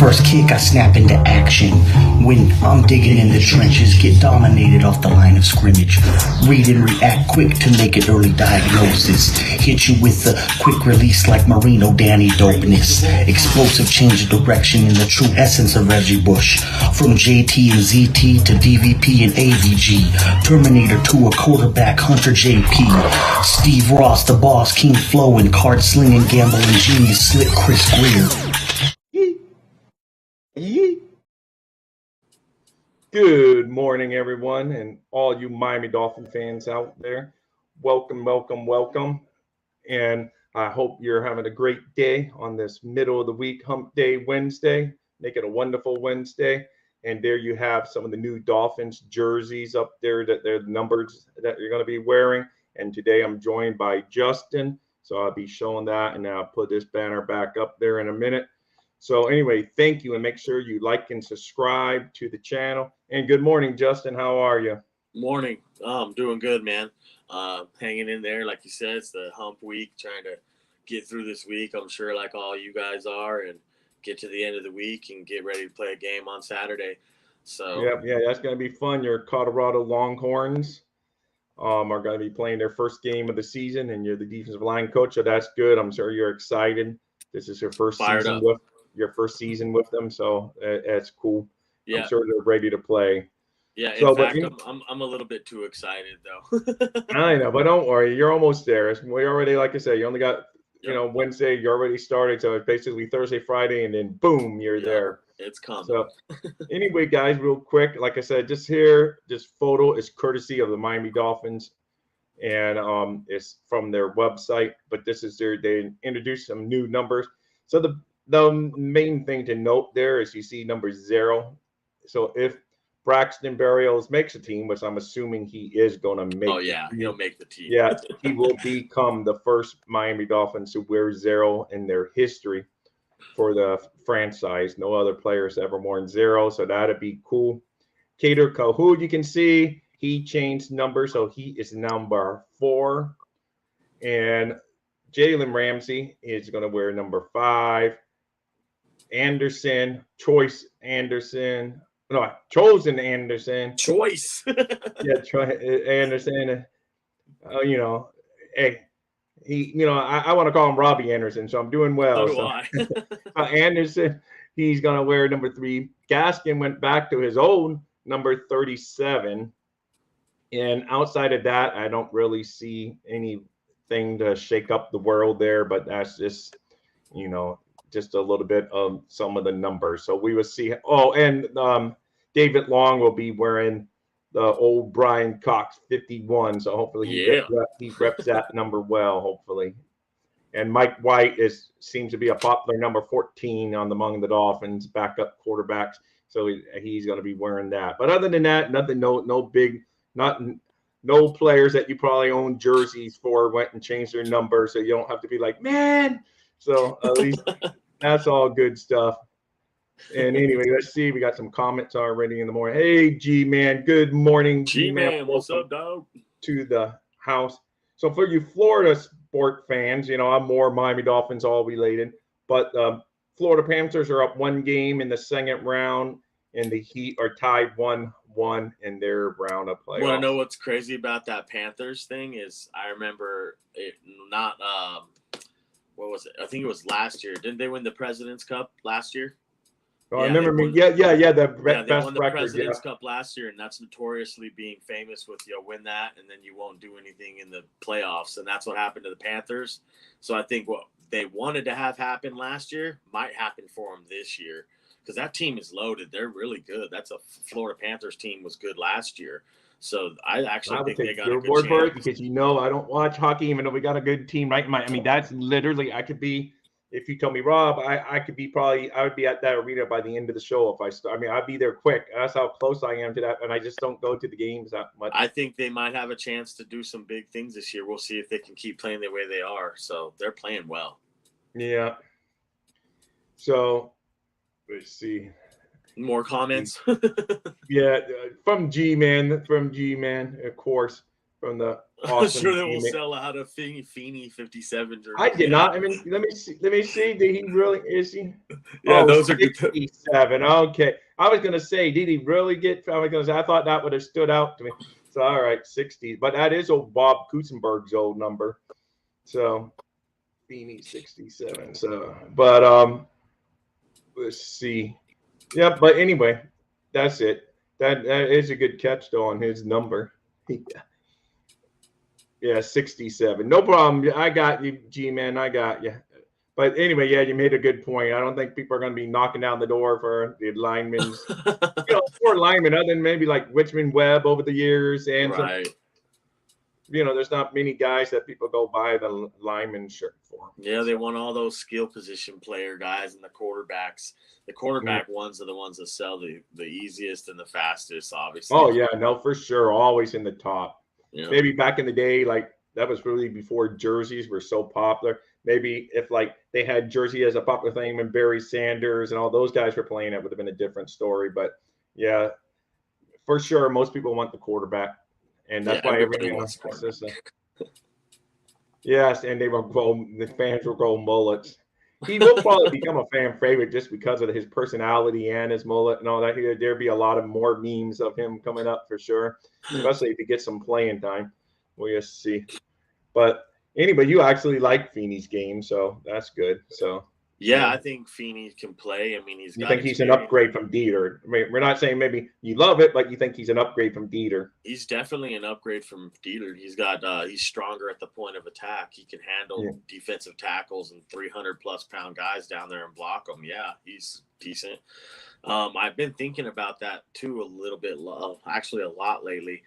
first kick, I snap into action. When I'm digging in the trenches, get dominated off the line of scrimmage. Read and react quick to make an early diagnosis. Hit you with the quick release like Marino Danny dopeness. Explosive change of direction in the true essence of Reggie Bush. From JT and ZT to DVP and AVG. Terminator to a quarterback, Hunter JP. Steve Ross, the boss, King Flow, and card slinging, gambling genius, slick Chris Greer. Good morning, everyone, and all you Miami Dolphin fans out there. Welcome, welcome, welcome. And I hope you're having a great day on this middle of the week, hump day Wednesday. Make it a wonderful Wednesday. And there you have some of the new Dolphins jerseys up there, that they're the numbers that you're going to be wearing. And today I'm joined by Justin. So I'll be showing that, and I'll put this banner back up there in a minute. So anyway, thank you, and make sure you like and subscribe to the channel. And good morning, Justin. How are you? Morning. I'm doing good, man. Hanging in there, like you said. It's the hump week, trying to get through this week. I'm sure like all you guys are, and get to the end of the week and get ready to play a game on Saturday. So yeah, that's going to be fun. Your Colorado Longhorns are going to be playing their first game of the season, and you're the defensive line coach, so that's good. I'm sure you're excited. This is your first season with them, so that's cool. Yeah. I'm sure they're ready to play. Yeah, in fact, I'm a little bit too excited though. I know, but don't worry, you're almost there. We already, like I said, you only got Wednesday. You already started, so it's basically Thursday, Friday, and then boom, you're there. It's coming. So anyway, guys, real quick, like I said, this photo is courtesy of the Miami Dolphins, and it's from their website. But this is they introduced some new numbers. So the main thing to note there is you see number 0. So if Braxton Berrios makes a team, which I'm assuming he is going to make. Oh yeah, he'll make the team. Yeah, he will become the first Miami Dolphins to wear 0 in their history for the franchise. No other players ever worn 0, so that'd be cool. Kader Kahoud, you can see he changed numbers, so he is number 4. And Jalen Ramsey is going to wear number 5. Chosen Anderson. Choice. Yeah, Anderson. Hey, I want to call him Robbie Anderson, so I'm doing well. So do I. Anderson, he's going to wear number 3. Gaskin went back to his old number 37. And outside of that, I don't really see anything to shake up the world there, but that's just, just a little bit of some of the numbers. So we will see. Oh, and David Long will be wearing the old Brian Cox 51. So hopefully he reps that number well, hopefully. And Mike White seems to be a popular number 14 among the Dolphins backup quarterbacks. So he's going to be wearing that. But other than that, nothing, no players that you probably own jerseys for went and changed their number. So you don't have to be like, man. So at least that's all good stuff. And anyway, let's see. We got some comments already in the morning. Hey, G-Man. Good morning. G-Man, what's up, dog? To the house. So for you Florida sport fans, I'm more Miami Dolphins all related. But Florida Panthers are up 1 game in the second round, and the Heat are tied 1-1 in their round of playoffs. Want to know what's crazy about that Panthers thing is I remember it not what was it? I think it was last year. Didn't they win the President's Cup last year? Oh, I remember me. Yeah. The they won the record, President's Cup last year, and that's notoriously being famous with win that, and then you won't do anything in the playoffs, and that's what happened to the Panthers. So I think what they wanted to have happen last year might happen for them this year because that team is loaded. They're really good. That's a Florida Panthers team was good last year. So I think they got a good word for it because I don't watch hockey, even though we got a good team right in my. I mean, that's literally I could be. If you told me, Rob, I would be at that arena by the end of the show if I start. I mean, I'd be there quick. That's how close I am to that, and I just don't go to the games that much. I think they might have a chance to do some big things this year. We'll see if they can keep playing the way they are. So they're playing well. Yeah. So let's see. More comments? Yeah, from G-Man, of course. from the I'm awesome sure they will teammate. sell out a Feeney 57 jersey. I did not. I mean, let me see. Let me see. Did he really? Is he? Yeah, Oh, those are good. 67. Okay. I was gonna say, did he really get? I was gonna say, I thought that would have stood out to me. So all right, 60. But that is old Bob Kusenberg's old number. So Beanie 67. So, but let's see. Yeah, but anyway, that's it. That is a good catch though on his number. Yeah, 67. No problem. I got you, G-Man. I got you. But anyway, yeah, you made a good point. I don't think people are going to be knocking down the door for the linemen. Poor linemen, other than maybe like Richmond Webb over the years. And, right. There's not many guys that people go buy the lineman shirt for. Yeah, they want all those skill position player guys and the quarterbacks. The quarterback ones are the ones that sell the easiest and the fastest, obviously. Oh, yeah, no, for sure. Always in the top. Yeah. Maybe back in the day, like that was really before jerseys were so popular. Maybe if like they had jersey as a popular thing when Barry Sanders and all those guys were playing, it would have been a different story. But yeah, for sure, most people want the quarterback, and that's why everybody everyone wants quarterback. Yes, and the fans will grow mullets. He will probably become a fan favorite just because of his personality and his mullet and all that. There'll be a lot of more memes of him coming up for sure, especially if he gets some playing time. We'll just see. But anyway, you actually like Feeney's game, so that's good. So yeah, I think Feeney can play. I mean, he's. You think he's an upgrade from Dieter? I mean, we're not saying maybe you love it, but you think he's an upgrade from Dieter. He's definitely an upgrade from Dieter. He's stronger at the point of attack. He can handle defensive tackles and 300+ pound guys down there and block them. Yeah, he's decent. I've been thinking about that too a little bit, actually a lot lately.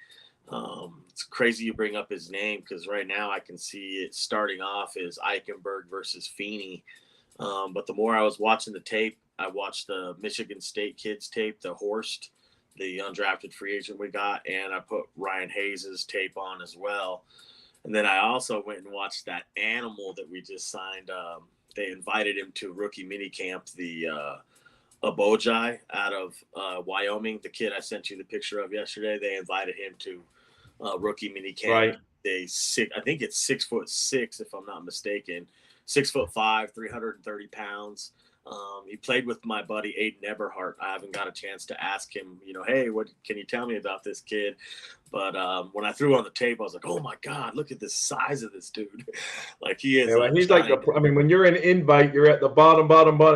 It's crazy you bring up his name because right now I can see it starting off as Eichenberg versus Feeney. But the more I was watching the tape, I watched the Michigan State kids tape, the Horst, the undrafted free agent we got, and I put Ryan Hayes' tape on as well. And then I also went and watched that animal that we just signed. They invited him to rookie minicamp, the Abojai out of Wyoming, the kid I sent you the picture of yesterday. They invited him to rookie minicamp. Right. I think it's 6'6", if I'm not mistaken. 6'5", 330 pounds. He played with my buddy Aiden Eberhart. I haven't got a chance to ask him, hey, what can you tell me about this kid? But when I threw on the tape, I was like, oh my God, look at the size of this dude. Like he is. Yeah, he's like, when you're an invite, you're at the bottom.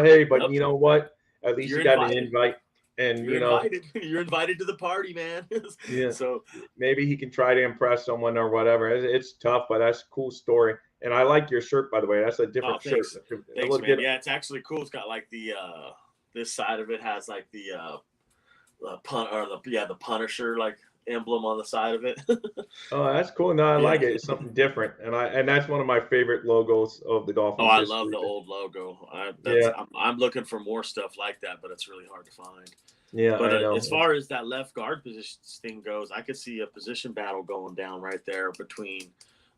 Hey, but you know what? At least you got an invite. And you're invited. You're invited to the party, man. Yeah. So maybe he can try to impress someone or whatever. It's tough, but that's a cool story. And I like your shirt, by the way. That's a different shirt. Thanks, man. Yeah, it's actually cool. It's got like the this side of it has like the Punisher like emblem on the side of it. Oh, that's cool. No, I like it. It's something different, and that's one of my favorite logos of the Dolphins. Oh, I love the old logo. I'm looking for more stuff like that, but it's really hard to find. Yeah, but I know. As far as that left guard position thing goes, I could see a position battle going down right there between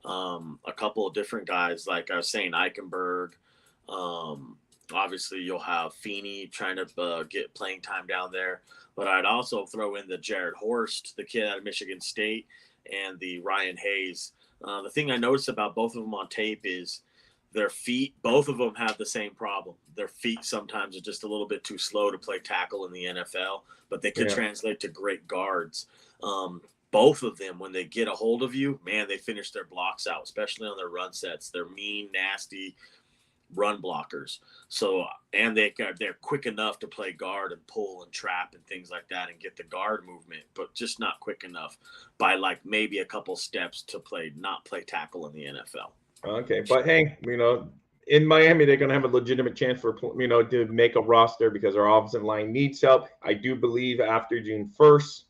a couple of different guys. Like I was saying, Eichenberg. Obviously, you'll have Feeney trying to get playing time down there. But I'd also throw in the Jared Horst, the kid out of Michigan State, and the Ryan Hayes. The thing I noticed about both of them on tape is their feet. Both of them have the same problem. Their feet sometimes are just a little bit too slow to play tackle in the NFL, but they could translate to great guards. Both of them, when they get a hold of you, man, they finish their blocks out, especially on their run sets. They're mean, nasty run blockers. So, and they're quick enough to play guard and pull and trap and things like that and get the guard movement, but just not quick enough by like maybe a couple steps to not play tackle in the NFL. Okay, but hey, in Miami, they're going to have a legitimate chance for, to make a roster because our offensive line needs help. I do believe after June 1st,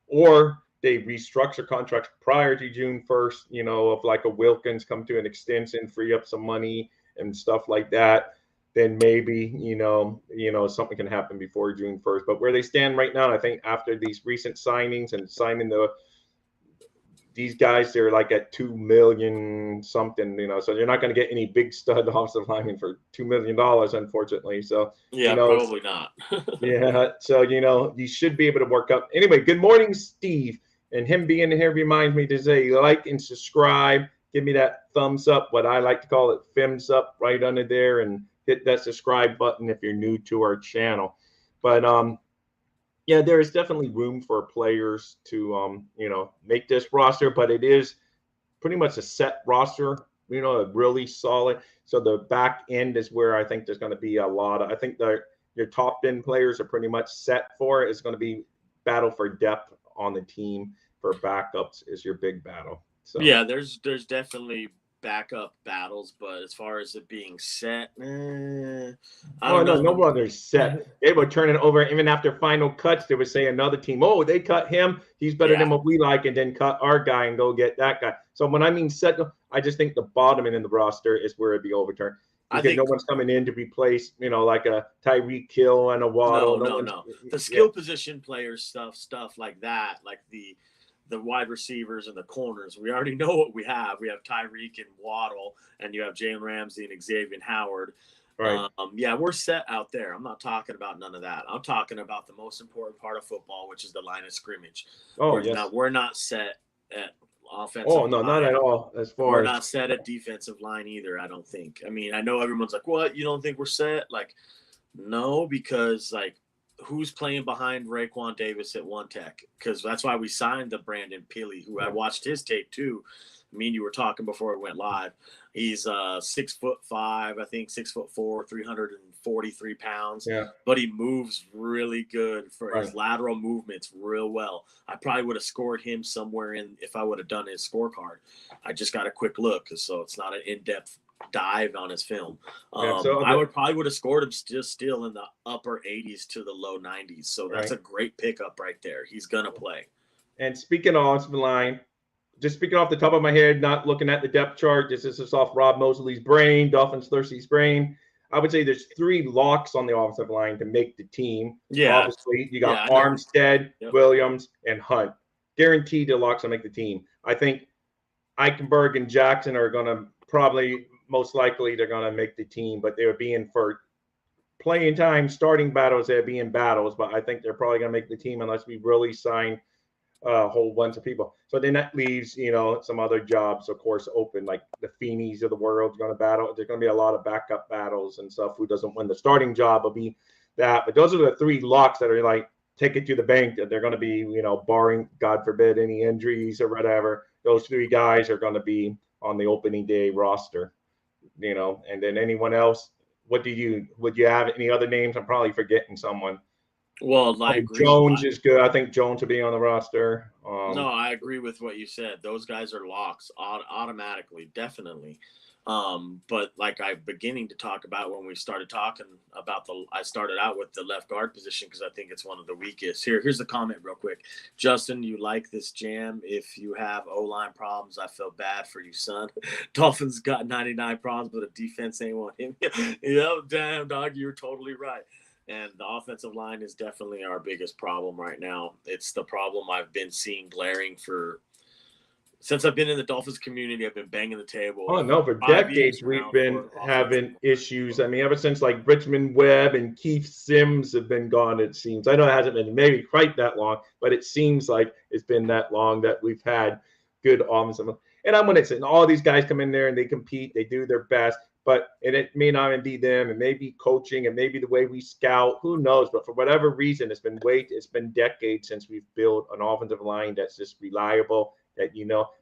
or they restructure contracts prior to June 1st, if like a Wilkins come to an extension, free up some money and stuff like that, then maybe, something can happen before June 1st. But where they stand right now, I think after these recent signings and signing these guys, they're like at $2 million something, so you're not going to get any big stud offensive lineman for $2 million, unfortunately. So, probably not. Yeah. So, you should be able to work up. Anyway, good morning, Steve. And him being here reminds me to say like and subscribe. Give me that thumbs up, what I like to call it, thumbs up right under there, and hit that subscribe button if you're new to our channel. But yeah, there is definitely room for players to make this roster, but it is pretty much a set roster, a really solid. So the back end is where I think there's going to be a lot of, I think your top 10 players are pretty much set for it. It's going to be battle for depth on the team for backups is your big battle. So yeah, there's definitely backup battles, but as far as it being set, I don't know. No one's set. They were turning over even after final cuts. They would say another team, oh, they cut him. He's better than what we like, and then cut our guy and go get that guy. So when I mean set, I just think the bottom end of the roster is where it'd be overturned. Because I think no one's coming in to replace, like a Tyreek Hill and a Waddle. No. The skill position players stuff like that, like the wide receivers and the corners. We already know what we have. We have Tyreek and Waddle, and you have Jalen Ramsey and Xavier Howard. Right. Yeah, we're set out there. I'm not talking about none of that. I'm talking about the most important part of football, which is the line of scrimmage. We're not set at offensive line. No, not at all. We're not set at defensive line either, I don't think. I mean, I know everyone's like, what? You don't think we're set? Like, no, because, like, who's playing behind Raekwon Davis at One Tech? Because that's why we signed the Brandon Pili, who I watched his tape too. I mean, you were talking before it went live. He's 6'5", I think 6'4", 343 pounds. Yeah. But he moves really good for his lateral movements real well. I probably would have scored him somewhere in if I would have done his scorecard. I just got a quick look, so it's not an in-depth dive on his film. I would have scored him still in the upper 80s to the low 90s. So that's a great pickup right there. He's gonna play. And speaking of offensive line, just speaking off the top of my head, not looking at the depth chart, this is off Rob Mosley's brain, Dolphins Thirsty's brain. I would say there's 3 locks on the offensive line to make the team. Yeah. Obviously, you got Armstead, Williams, and Hunt. Guaranteed the locks to make the team. I think Eichenberg and Jackson are going to probably, most likely, they're going to make the team, but they would be in for playing time, starting battles, they'd be in battles, but I think they're probably going to make the team unless we really sign a whole bunch of people. So then that leaves, some other jobs, of course, open, like the Feeneys of the world going to battle. There's going to be a lot of backup battles and stuff. Who doesn't win the starting job will be that. But those are the 3 locks that are like, take it to the bank, that they're going to be, barring, God forbid, any injuries or whatever. Those 3 guys are going to be on the opening day roster, and then anyone else. Would you have any other names? I'm probably forgetting someone. Well, Jones is good. I think Jones will be on the roster. No, I agree with what you said. Those guys are locks automatically, definitely. But like I'm beginning to talk about when we started talking about I started out with the left guard position because I think it's one of the weakest. Here's the comment real quick. Justin, you like this jam? If you have O-line problems, I feel bad for you, son. Dolphins got 99 problems, but the defense ain't want him. Damn, dog, you're totally right. And the offensive line is definitely our biggest problem right now. It's the problem I've been seeing glaring since I've been in the Dolphins community. I've been banging the table. Oh, no, for decades we've been having issues. I mean, ever since like Richmond Webb and Keith Sims have been gone, it seems. I know it hasn't been maybe quite that long, but it seems like it's been that long that we've had good offensive. And I'm going to say, all these guys come in there and they compete. They do their best. But it may not even be them. It may be coaching. It may be the way we scout. Who knows? But for whatever reason, it's been decades since we've built an offensive line that's just reliable. That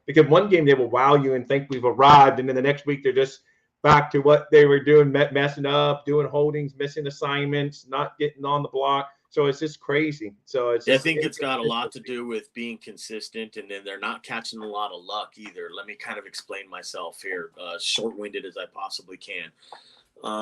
because one game they will wow you and think we've arrived, and then the next week they're just back to what they were doing, messing up, doing holdings, missing assignments, not getting on the block. So it's just crazy. So I think it's got a lot to do with being consistent, and then they're not catching a lot of luck either. Let me kind of explain myself here, short-winded as I possibly can.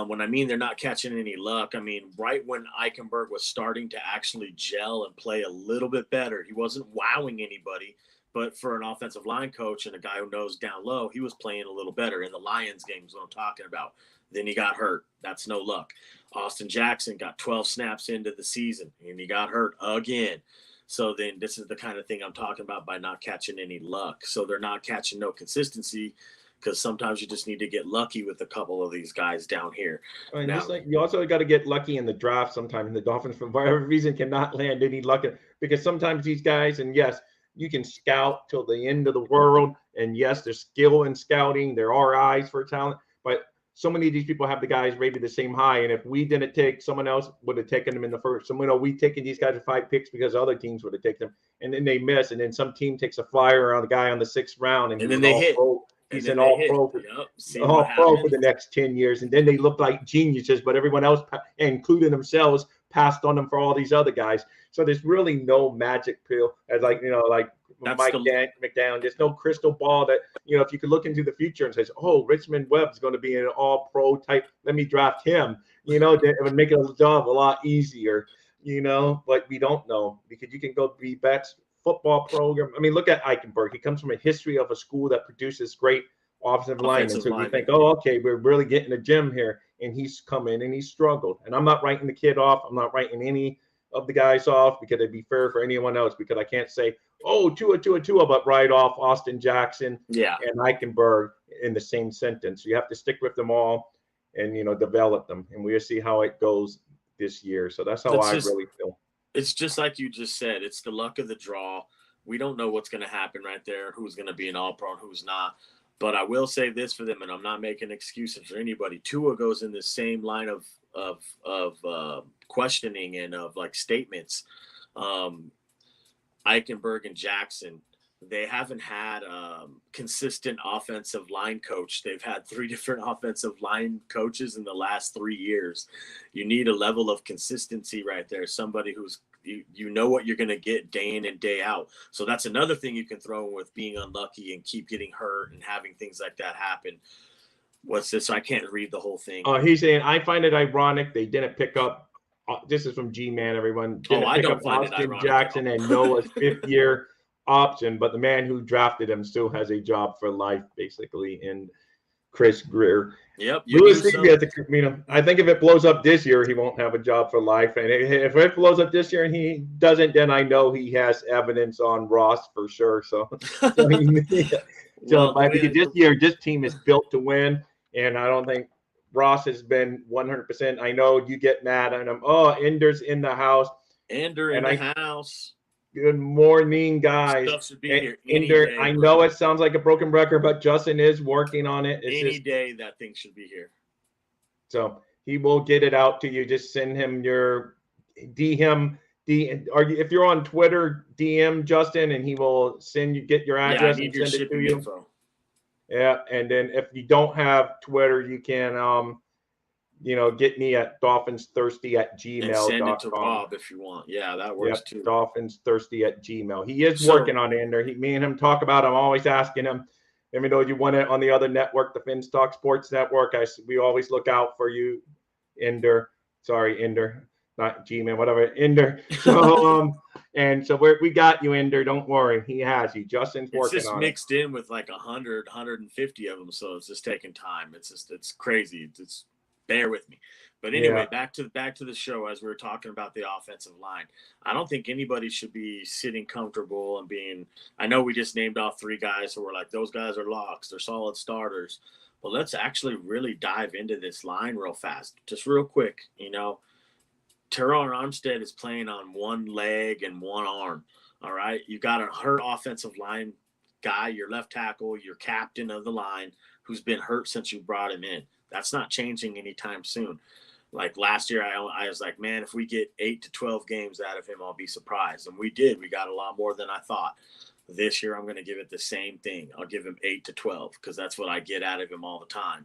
When I mean they're not catching any luck, I mean right when Eichenberg was starting to actually gel and play a little bit better, he wasn't wowing anybody. But for an offensive line coach and a guy who knows down low, he was playing a little better. In the Lions game is what I'm talking about. Then he got hurt. That's no luck. Austin Jackson got 12 snaps into the season, and he got hurt again. So then this is the kind of thing I'm talking about by not catching any luck. So they're not catching no consistency because sometimes you just need to get lucky with a couple of these guys down here. And now, you also got to get lucky in the draft sometimes. And the Dolphins, for whatever reason, cannot land any luck because sometimes these guys, and yes, You can scout till the end of the world. And yes, there's skill in scouting. There are eyes for talent, but so many of these people have the guys rated the same high. And if we didn't take, someone else would have taken them in the first. So, we taken these guys at 5 picks because other teams would have taken them, and then they miss. And then some team takes a flyer on the guy on the 6th round, and then they hit. Pro. He's an all pro. Yep. All pro for the next 10 years. And then they look like geniuses, but everyone else, including themselves, passed on them for all these other guys. So there's really no magic pill, as like Mike McDowell. There's no crystal ball that, if you could look into the future and says, oh, Richmond Webb's going to be an all pro type, let me draft him, it would make a job a lot easier, but we don't know, because you can go be best football program. I mean, look at Eichenberg. He comes from a history of a school that produces great offensive linemen. So you think, oh, okay, we're really getting a gem here. And he's come in and he's struggled. And I'm not writing the kid off. I'm not writing any of the guys off, because it'd be fair for anyone else, because I can't say, oh, Tua, but write off Austin Jackson and Eichenberg in the same sentence. You have to stick with them all and, develop them. And we'll see how it goes this year. So that's how I really feel. It's just like you just said. It's the luck of the draw. We don't know what's going to happen right there, who's going to be an all-pro and who's not. But I will say this for them, and I'm not making excuses for anybody. Tua goes in the same line of questioning and of like statements. Eichenberg and Jackson, they haven't had consistent offensive line coach. They've had 3 different offensive line coaches in the last 3 years. You need a level of consistency right there. Somebody who's, you know what you're going to get day in and day out. So that's another thing you can throw in with being unlucky and keep getting hurt and having things like that happen. What's this? I can't read the whole thing. He's saying, I find it ironic they didn't pick up. This is from G-Man, everyone. I don't find it ironic. Jackson and Noah's 5th-year option, but the man who drafted him still has a job for life, basically, in Chris Greer. Yep. I think if it blows up this year, he won't have a job for life. And if it blows up this year and he doesn't, then I know he has evidence on Ross for sure. So I think this year, this team is built to win, and I don't think Ross has been 100%. I know you get mad at him. Oh, Ender's in the house. House. Good morning, guys. Stuff should be here Ender, I know it sounds like a broken record, but Justin is working on it. Any day that thing should be here. So he will get it out to you. Just send him your DM. If you're on Twitter, DM Justin, and he will get your address and send it to you. Info. Yeah, and then if you don't have Twitter, you can get me at dolphinsthirsty@gmail.com. And send it to Rob if you want. Yeah, that works too. Dolphinsthirsty@gmail. He is working on Ender. Me and him talk about it. I'm always asking him, even though you want it on the other network, the Finstock Sports Network, we always look out for you, Ender. Sorry, Ender. Not G-Man, whatever, Ender. So, and so we got you, Ender. Don't worry. He has you. Justin's working on it. It's just mixed in with like 100, 150 of them. So it's just taking time. It's crazy. It's bear with me. But anyway, back to the show, as we were talking about the offensive line. I don't think anybody should be sitting comfortable and being – I know we just named off 3 guys who were like, those guys are locks. They're solid starters. But let's actually really dive into this line real fast. Just real quick, Teron Armstead is playing on one leg and one arm, all right? You got a hurt offensive line guy, your left tackle, your captain of the line, who's been hurt since you brought him in. That's not changing anytime soon. Like last year, I was like, man, if we get 8 to 12 games out of him, I'll be surprised. And we did. We got a lot more than I thought. This year, I'm going to give it the same thing. I'll give him 8 to 12 because that's what I get out of him all the time.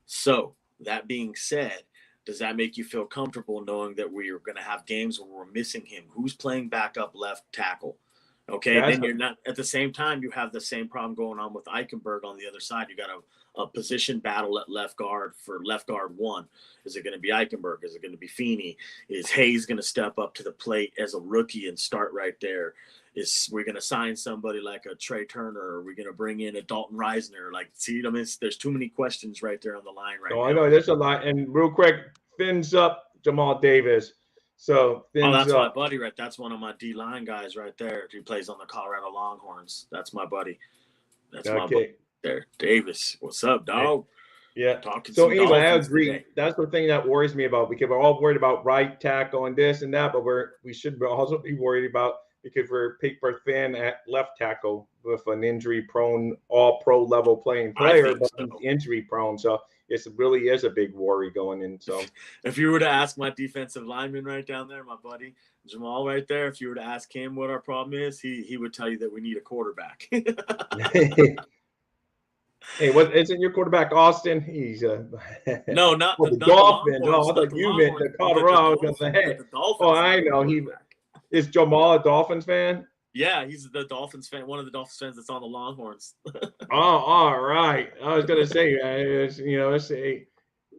So that being said, does that make you feel comfortable knowing that we are going to have games where we're missing him? Who's playing backup left tackle? Okay, then you're not at the same time. You have the same problem going on with Eichenberg on the other side. You got a position battle at left guard for left guard 1. Is it going to be Eichenberg? Is it going to be Feeney? Is Hayes going to step up to the plate as a rookie and start right there? Is we're going to sign somebody like a Trey Turner? Or are we going to bring in a Dalton Reisner? There's too many questions right there on the line right now. I know there's a lot. And real quick, fins up Jamal Davis. So that's my buddy, right? That's one of my D-line guys right there. He plays on the Colorado Longhorns. That's my buddy. That's my buddy there. Davis, what's up, dog? Yeah. Talking so anyway, I agree. Today. That's the thing that worries me about, because we're all worried about right tackle and this and that, but we should also be worried about because we're paper thin at left tackle with an injury-prone, all-pro level playing player, but he's injury-prone. So it really is a big worry going in. So if you were to ask my defensive lineman right down there, my buddy Jamal right there, if you were to ask him what our problem is, he would tell you that we need a quarterback. Hey, what isn't your quarterback Austin? He's no, not the not Dolphins. The I thought you meant the Colorado. Oh, I know is Jamal a Dolphins fan? Yeah, he's the Dolphins fan. One of the Dolphins fans that's on the Longhorns. Oh, all right. I was gonna say,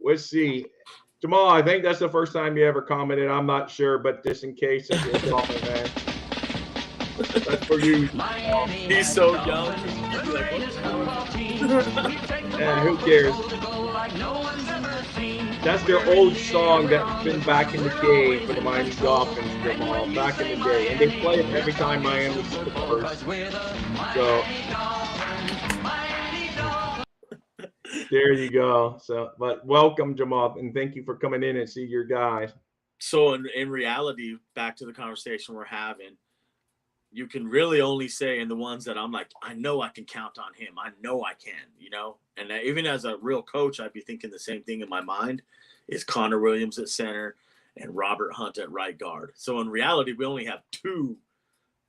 let's see. Jamal, I think that's the first time you ever commented. I'm not sure, but just in case, if you're a Dolphin fan, that's for you. He's so young. And who cares? That's their old song that's been back in the day for the Miami Dolphins, Jamal, back in the day. And they play it every time Miami scores. So there you go. So, but welcome, Jamal, and thank you for coming in and see your guys. So in reality, back to the conversation we're having, you can really only say, and the ones that I'm like, I know I can count on him. I know I can, And even as a real coach, I'd be thinking the same thing in my mind, is Connor Williams at center and Robert Hunt at right guard. So in reality, we only have 2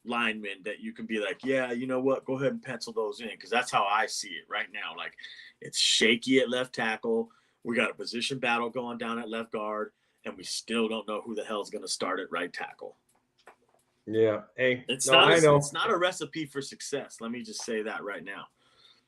linemen that you can be like, yeah, you know what? Go ahead and pencil those in, because that's how I see it right now. Like, it's shaky at left tackle. We got a position battle going down at left guard, and we still don't know who the hell is going to start at right tackle. Yeah. Hey, it's not a recipe for success. Let me just say that right now.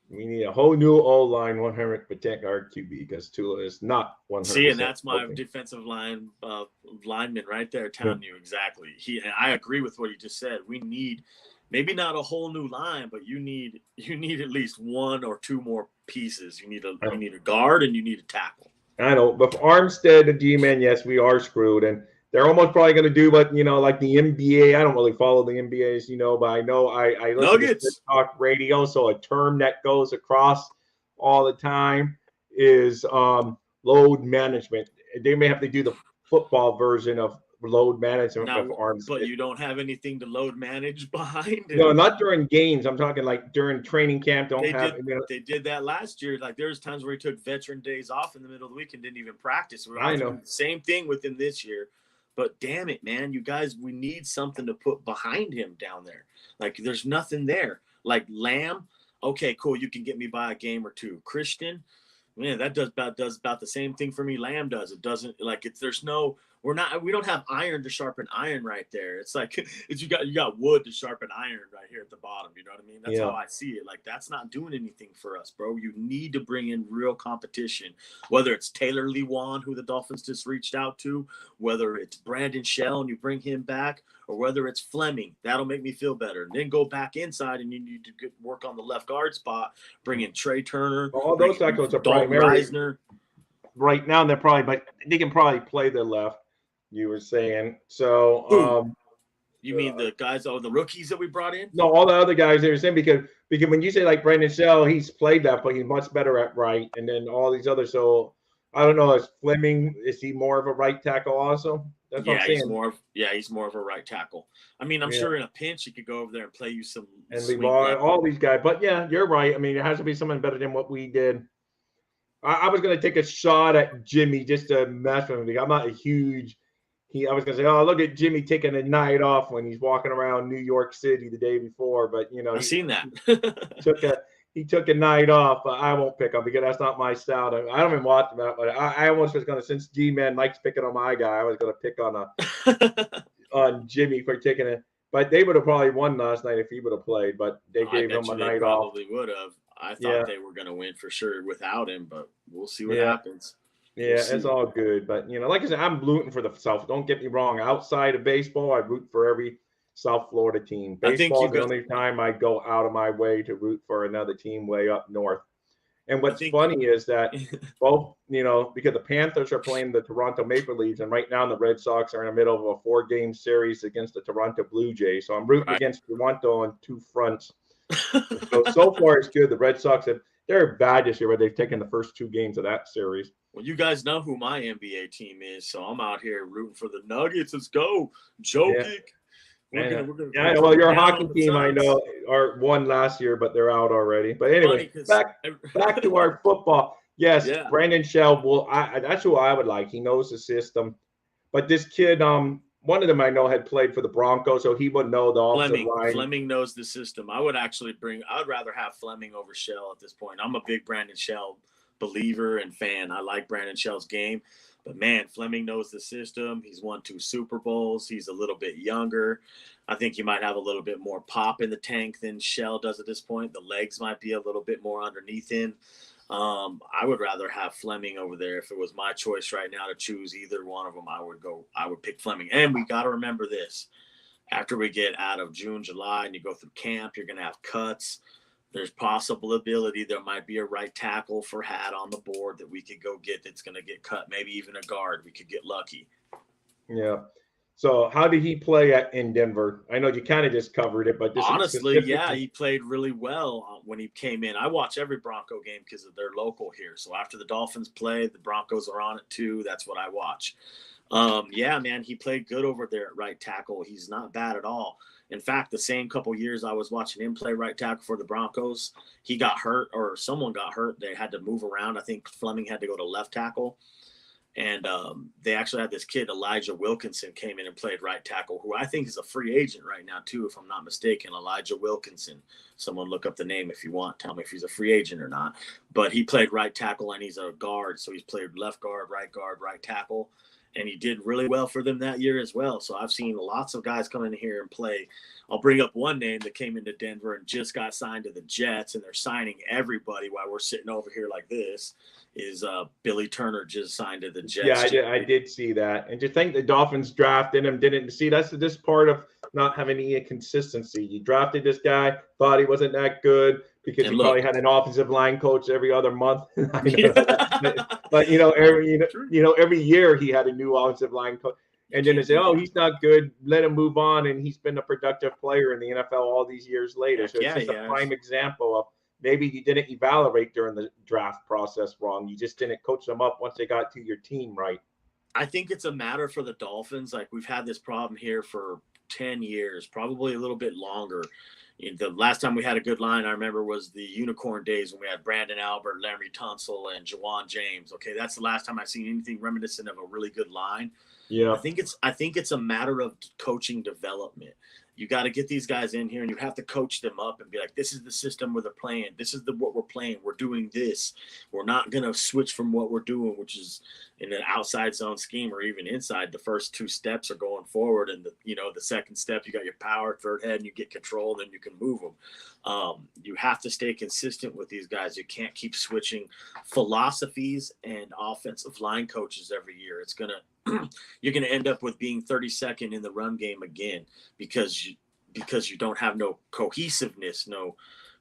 We need a whole new O-line 100% our QB, because Tula is not 100%. See, and that's my defensive lineman right there telling you exactly. And I agree with what he just said. We need maybe not a whole new line, but you need at least 1 or 2 more pieces. You need a guard and you need a tackle. I know, but for Armstead, the G-man, yes, we are screwed, and they're almost probably going to do what, like the NBA. I don't really follow the NBAs, but I know I listen to talk radio. So a term that goes across all the time is load management. They may have to do the football version of load management with Armstead. But you don't have anything to load manage behind it. No, not during games. I'm talking like during training camp. They did that last year. Like, there was times where he took veteran days off in the middle of the week and didn't even practice. I know. Same thing with him this year. But damn it, man, you guys, we need something to put behind him down there. Like, there's nothing there. Like Lamb, okay, cool, you can get me by a game or 2. Christian, man, that does about the same thing for me. Lamb does. It doesn't, like, we don't have iron to sharpen iron right there. It's like you got wood to sharpen iron right here at the bottom. You know what I mean? That's how I see it. Like, that's not doing anything for us, bro. You need to bring in real competition, whether it's Taylor Lewan, who the Dolphins just reached out to, whether it's Brandon Shell and you bring him back, or whether it's Fleming. That'll make me feel better. And then go back inside and you need to work on the left guard spot, bring in Trey Turner. All those tackles are primary. Right now, they can probably play the left. You were saying so. You mean the guys, the rookies that we brought in? No, all the other guys they were saying, because when you say like Brandon Shell, he's played that, but he's much better at right, and then all these others. So I don't know. Is Fleming, is he more of a right tackle also? That's what I'm saying. He's more of a right tackle. I mean, I'm sure in a pinch he could go over there and play you some. And all these guys, but yeah, you're right. I mean, it has to be someone better than what we did. I was going to take a shot at Jimmy just to mess with him. I'm not a huge. I was going to say, oh, look at Jimmy taking a night off when he's walking around New York City the day before. But, I've seen that. he took a night off, but I won't pick him because that's not my style. I don't even watch him out, but I almost was going to, since G-Man likes picking on my guy, I was going to pick on Jimmy for taking it. But they would have probably won last night if he would have played, but they gave him a night off. Probably would have. I thought they were going to win for sure without him, but we'll see what happens. Yeah, it's all good. But, like I said, I'm rooting for the South. Don't get me wrong. Outside of baseball, I root for every South Florida team. Baseball is the only time I go out of my way to root for another team way up north. And what's funny is that both, because the Panthers are playing the Toronto Maple Leafs, and right now the Red Sox are in the middle of a 4-game series against the Toronto Blue Jays. So I'm rooting against Toronto on 2 fronts. so far it's good. The Red Sox they're bad this year, but they've taken the first 2 games of that series. Well, you guys know who my NBA team is, so I'm out here rooting for the Nuggets. Let's go, Jokic. Yeah, well, your hockey team, I know, won last year, but they're out already. But anyway, back to our football. Yes, Yeah. Brandon Shell. Well, that's who I would like. He knows the system. But this kid, one of them I know had played for the Broncos, so he would know the offensive line. Fleming knows the system. I would rather have Fleming over Shell at this point. I'm a big Brandon Shell believer and fan. I like Brandon Shell's game. But, man, Fleming knows the system. He's won 2 Super Bowls. He's a little bit younger. I think he might have a little bit more pop in the tank than Shell does at this point. The legs might be a little bit more underneath him. I would rather have Fleming over there. If it was my choice right now to choose either one of them, I would pick Fleming. And we got to remember this. After we get out of June, July, and you go through camp, you're going to have cuts. There's possibility there might be a right tackle for Hat on the board that we could go get that's going to get cut. Maybe even a guard. We could get lucky. Yeah. So how did he play in Denver? I know you kind of just covered it, but honestly, yeah, he played really well when he came in. I watch every Bronco game because they're local here. So after the Dolphins play, the Broncos are on it too. That's what I watch. Yeah, man, he played good over there at right tackle. He's not bad at all. In fact, the same couple years I was watching him play right tackle for the Broncos, he got hurt or someone got hurt. They had to move around. I think Fleming had to go to left tackle. And they actually had this kid, Elijah Wilkinson, came in and played right tackle, who I think is a free agent right now, too, if I'm not mistaken. Elijah Wilkinson. Someone look up the name if you want. Tell me if he's a free agent or not. But he played right tackle, and he's a guard. So he's played left guard, right tackle. And he did really well for them that year as well. So I've seen lots of guys come in here and play. I'll bring up one name that came into Denver and just got signed to the Jets, and they're signing everybody while we're sitting over here like this, is Billy Turner just signed to the Jets. Yeah, I did see that. And to think the Dolphins drafted him, didn't see that's this part of not having any consistency. You drafted this guy, thought he wasn't that good because he probably had an offensive line coach every other month. But every year he had a new offensive line coach. And then they say, oh, he's not good. Let him move on. And he's been a productive player in the NFL all these years later. So it's just a prime example of maybe you didn't evaluate during the draft process wrong. You just didn't coach them up once they got to your team right. I think it's a matter for the Dolphins. Like, we've had this problem here for 10 years, probably a little bit longer. The last time we had a good line, I remember, was the Unicorn days when we had Brandon Albert, Larry Tunsil, and Jawan James. Okay, that's the last time I've seen anything reminiscent of a really good line. Yeah, I think it's a matter of coaching development. You got to get these guys in here, and you have to coach them up and be like, this is the system where they're playing. This is what we're playing. We're doing this. We're not going to switch from what we're doing, which is in an outside zone scheme or even inside. The first 2 steps are going forward, and the second step, you got your power, third head, and you get control, then you can move them. You have to stay consistent with these guys. You can't keep switching philosophies and offensive line coaches every year. It's going to you're going to end up with being 32nd in the run game again because you don't have no cohesiveness, no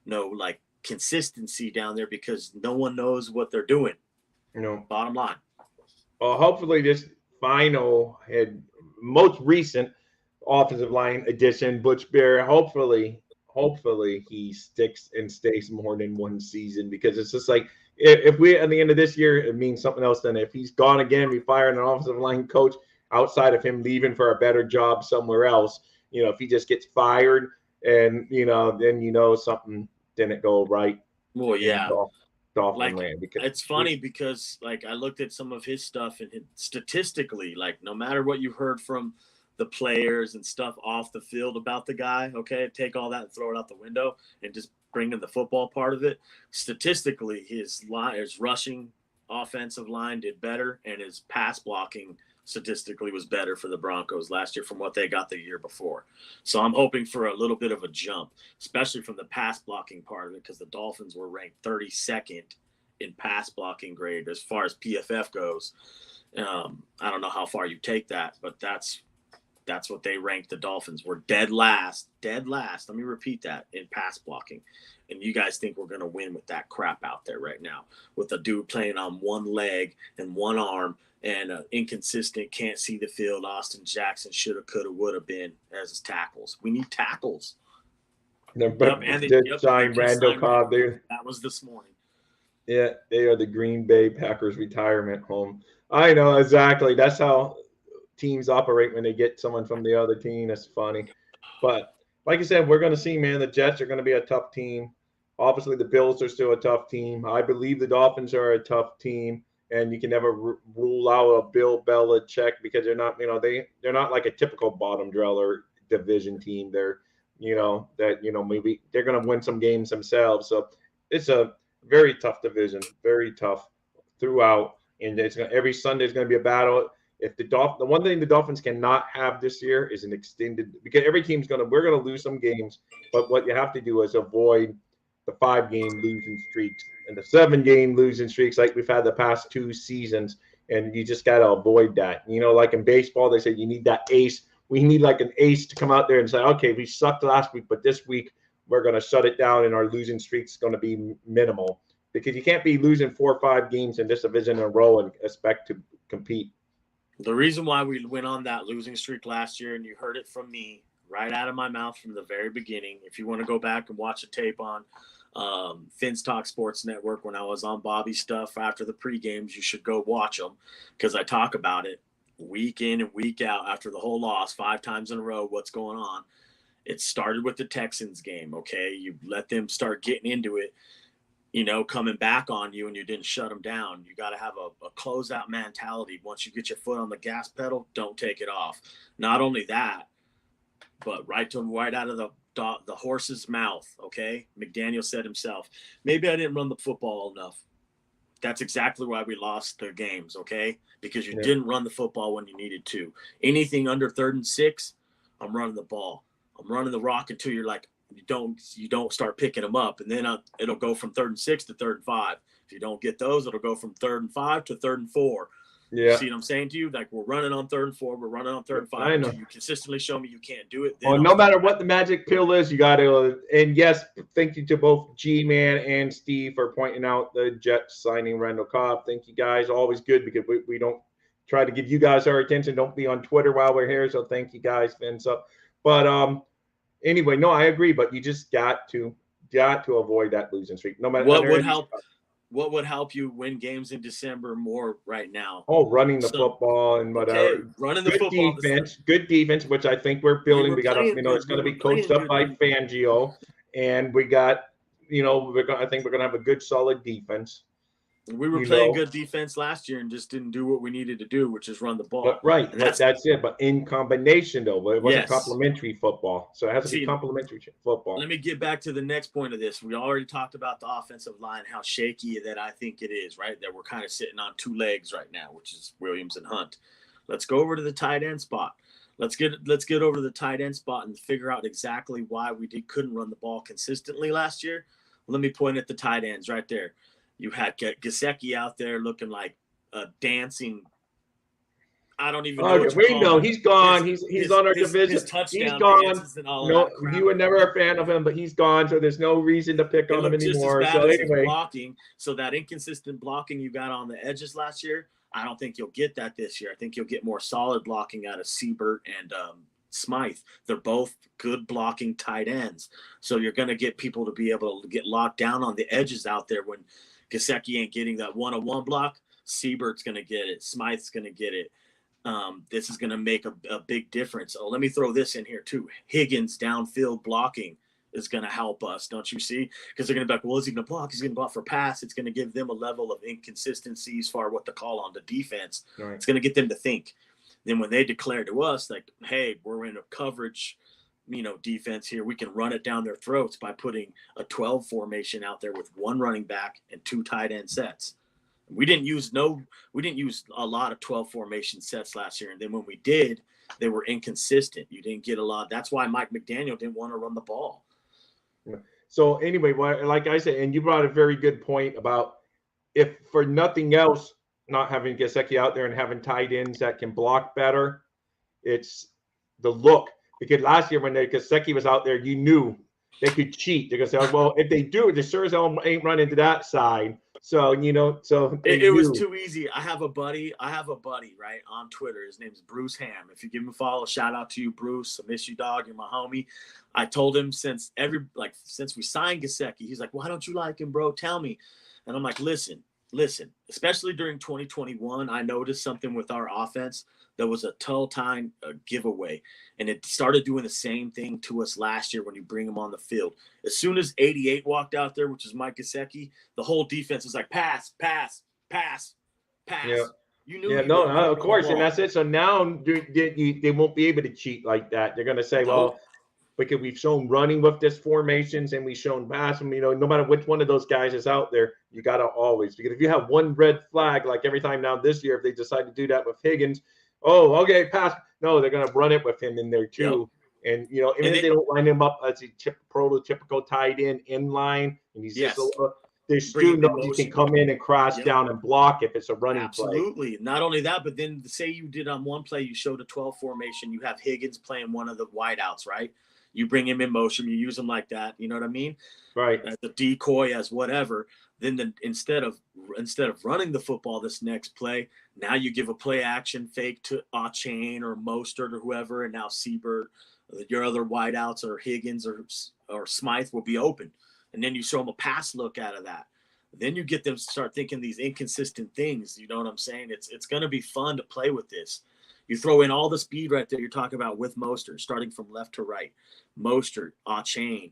like consistency down there because no one knows what they're doing. Bottom line. Well, hopefully this most recent offensive line addition, Butch Bear, hopefully he sticks and stays more than one season, because it's just like, if we at the end of this year, it means something else. Than if he's gone again, we fire an offensive line coach outside of him leaving for a better job somewhere else. If he just gets fired, and then something didn't go right. Well, yeah. Dolphin land. It's funny because I looked at some of his stuff, and statistically, no matter what you heard from the players and stuff off the field about the guy, okay, take all that and throw it out the window and just bring in the football part of it. Statistically, his rushing offensive line did better, and his pass blocking statistically was better for the Broncos last year from what they got the year before. So I'm hoping for a little bit of a jump, especially from the pass blocking part of it, because the Dolphins were ranked 32nd in pass blocking grade as far as PFF goes. I don't know how far you take that, but that's what they ranked the Dolphins. We're dead last. Let me repeat that, in pass blocking. And you guys think we're going to win with that crap out there right now, with a dude playing on one leg and one arm and inconsistent, can't see the field. Austin Jackson shoulda, coulda, woulda been as his tackles. We need tackles. They did sign Randall Cobb there. That was this morning. Yeah, they are the Green Bay Packers retirement home. I know, exactly. That's how teams operate when they get someone from the other team. That's funny. But like I said, we're going to see, man. The Jets are going to be a tough team. Obviously, the Bills are still a tough team. I believe the Dolphins are a tough team, and you can never rule out a Bill Belichick because they're not, they're not like a typical bottom dweller division team. They're, maybe they're going to win some games themselves. So it's a very tough division, very tough throughout, and every Sunday is going to be a battle. If the one thing the Dolphins cannot have this year is an extended, because every team's we're gonna lose some games, but what you have to do is avoid the 5-game losing streaks and the 7-game losing streaks like we've had the past 2 seasons, and you just got to avoid that. Like in baseball, they say you need that ace. We need like an ace to come out there and say, okay, we sucked last week, but this week we're going to shut it down, and our losing streak is going to be minimal, because you can't be losing 4 or 5 games in this division in a row and expect to compete. The reason why we went on that losing streak last year, and you heard it from me right out of my mouth from the very beginning. If you want to go back and watch a tape on Finn's Talk Sports Network when I was on Bobby's stuff after the pre-games, you should go watch them, because I talk about it week in and week out after the whole loss 5 times in a row, what's going on. It started with the Texans game, okay? You let them start getting into it, coming back on you, and you didn't shut them down. You got to have a closeout mentality. Once you get your foot on the gas pedal, don't take it off. Not only that, but right out of the horse's mouth, okay? McDaniel said himself, maybe I didn't run the football enough. That's exactly why we lost the games, okay? Because you didn't run the football when you needed to. Anything under 3rd and 6, I'm running the ball. I'm running the rock until you're like, you don't start picking them up, and then it'll go from 3rd and 6 to 3rd and 5. If you don't get those, it'll go from 3rd and 5 to 3rd and 4. Yeah. See what I'm saying to you? Like, we're running on 3rd and 4, we're running on 3rd and 5. I know. Until you consistently show me you can't do it. Well, no matter what the magic pill is, you got to. And yes, thank you to both G-Man and Steve for pointing out the Jets signing Randall Cobb. Thank you guys. Always good, because we don't try to give you guys our attention. Don't be on Twitter while we're here. So thank you guys, Vince. But anyway, no, I agree, but you just got to avoid that losing streak. No matter what would help you win games in December more right now? Oh, running the football and whatever. Okay, running the football. Good defense, which I think we're building. We got it's going to be coached up by Fangio, and we got, I think we're going to have a good, solid defense. We were playing good defense last year and just didn't do what we needed to do, which is run the ball. But, right. That's it. But in combination, though, it wasn't complementary football. So it has to be complementary football. Let me get back to the next point of this. We already talked about the offensive line, how shaky that I think it is, right? That we're kind of sitting on 2 legs right now, which is Williams and Hunt. Let's go over to the tight end spot. Let's get over to the tight end spot and figure out exactly why we couldn't run the ball consistently last year. Let me point at the tight ends right there. You had Gesicki out there looking like a dancing. I don't even know. We know he's gone. He's on our division. He's gone. No, you were never a fan of him, but he's gone. So there's no reason to pick on him anymore. So anyway, blocking. So that inconsistent blocking you got on the edges last year, I don't think you'll get that this year. I think you'll get more solid blocking out of Siebert and Smythe. They're both good blocking tight ends. So you're going to get people to be able to get locked down on the edges out there when Gesicki ain't getting that one-on-one block. Siebert's going to get it. Smythe's going to get it. This is going to make a big difference. Oh, let me throw this in here too. Higgins downfield blocking is going to help us, don't you see? Because they're going to be like, well, is he going to block? He's going to block for pass. It's going to give them a level of inconsistency as far as what to call on the defense. Right. It's going to get them to think. Then when they declare to us, like, hey, we're in a coverage defense here, we can run it down their throats by putting a 12 formation out there with 1 running back and 2 tight end sets. We didn't use a lot of 12 formation sets last year. And then when we did, they were inconsistent. You didn't get a lot. That's why Mike McDaniel didn't want to run the ball. So anyway, like I said, and you brought a very good point about, if for nothing else, not having Gesicki out there and having tight ends that can block better, it's the look. Because last year when Gesicki was out there, you knew they could cheat. They're going to say, well, if they do, they sure as hell ain't running to that side. So, it was too easy. I have a buddy, right, on Twitter. His name's Bruce Ham. If you give him a follow, shout out to you, Bruce. I miss you, dog. You're my homie. I told him since we signed Gesicki, he's like, why don't you like him, bro? Tell me. And I'm like, listen, listen, especially during 2021, I noticed something with our offense that was a telltale giveaway. And it started doing the same thing to us last year when you bring them on the field. As soon as 88 walked out there, which is Mike Gesicki, the whole defense was like, pass, pass, pass, pass. Yeah. You knew Yeah, you no, weren't of running course, the and ball. that's it. So now they won't be able to cheat like that. They're going to say, Nope. well, because we've shown running with this formations and we've shown passing, no matter which one of those guys is out there, you got to always, because if you have one red flag, like every time now this year, if they decide to do that with Higgins, oh, okay, pass. No, they're going to run it with him in there too. Yep. And, even if they don't line him up as a prototypical tight end in line, and he's just they still know he can come in and cross down and block if it's a running play. Absolutely. Not only that, but then say you did on one play, you showed a 12 formation, you have Higgins playing one of the wideouts, right? You bring him in motion, you use him like that. You know what I mean? Right. As a decoy, as whatever. Then instead of running the football this next play, now you give a play action fake to Achane or Mostert or whoever, and now Siebert, your other wideouts or Higgins or Smythe will be open. And then you show them a pass look out of that. Then you get them to start thinking these inconsistent things. You know what I'm saying? It's going to be fun to play with this. You throw in all the speed right there you're talking about with Mostert, starting from left to right. Mostert, Achane,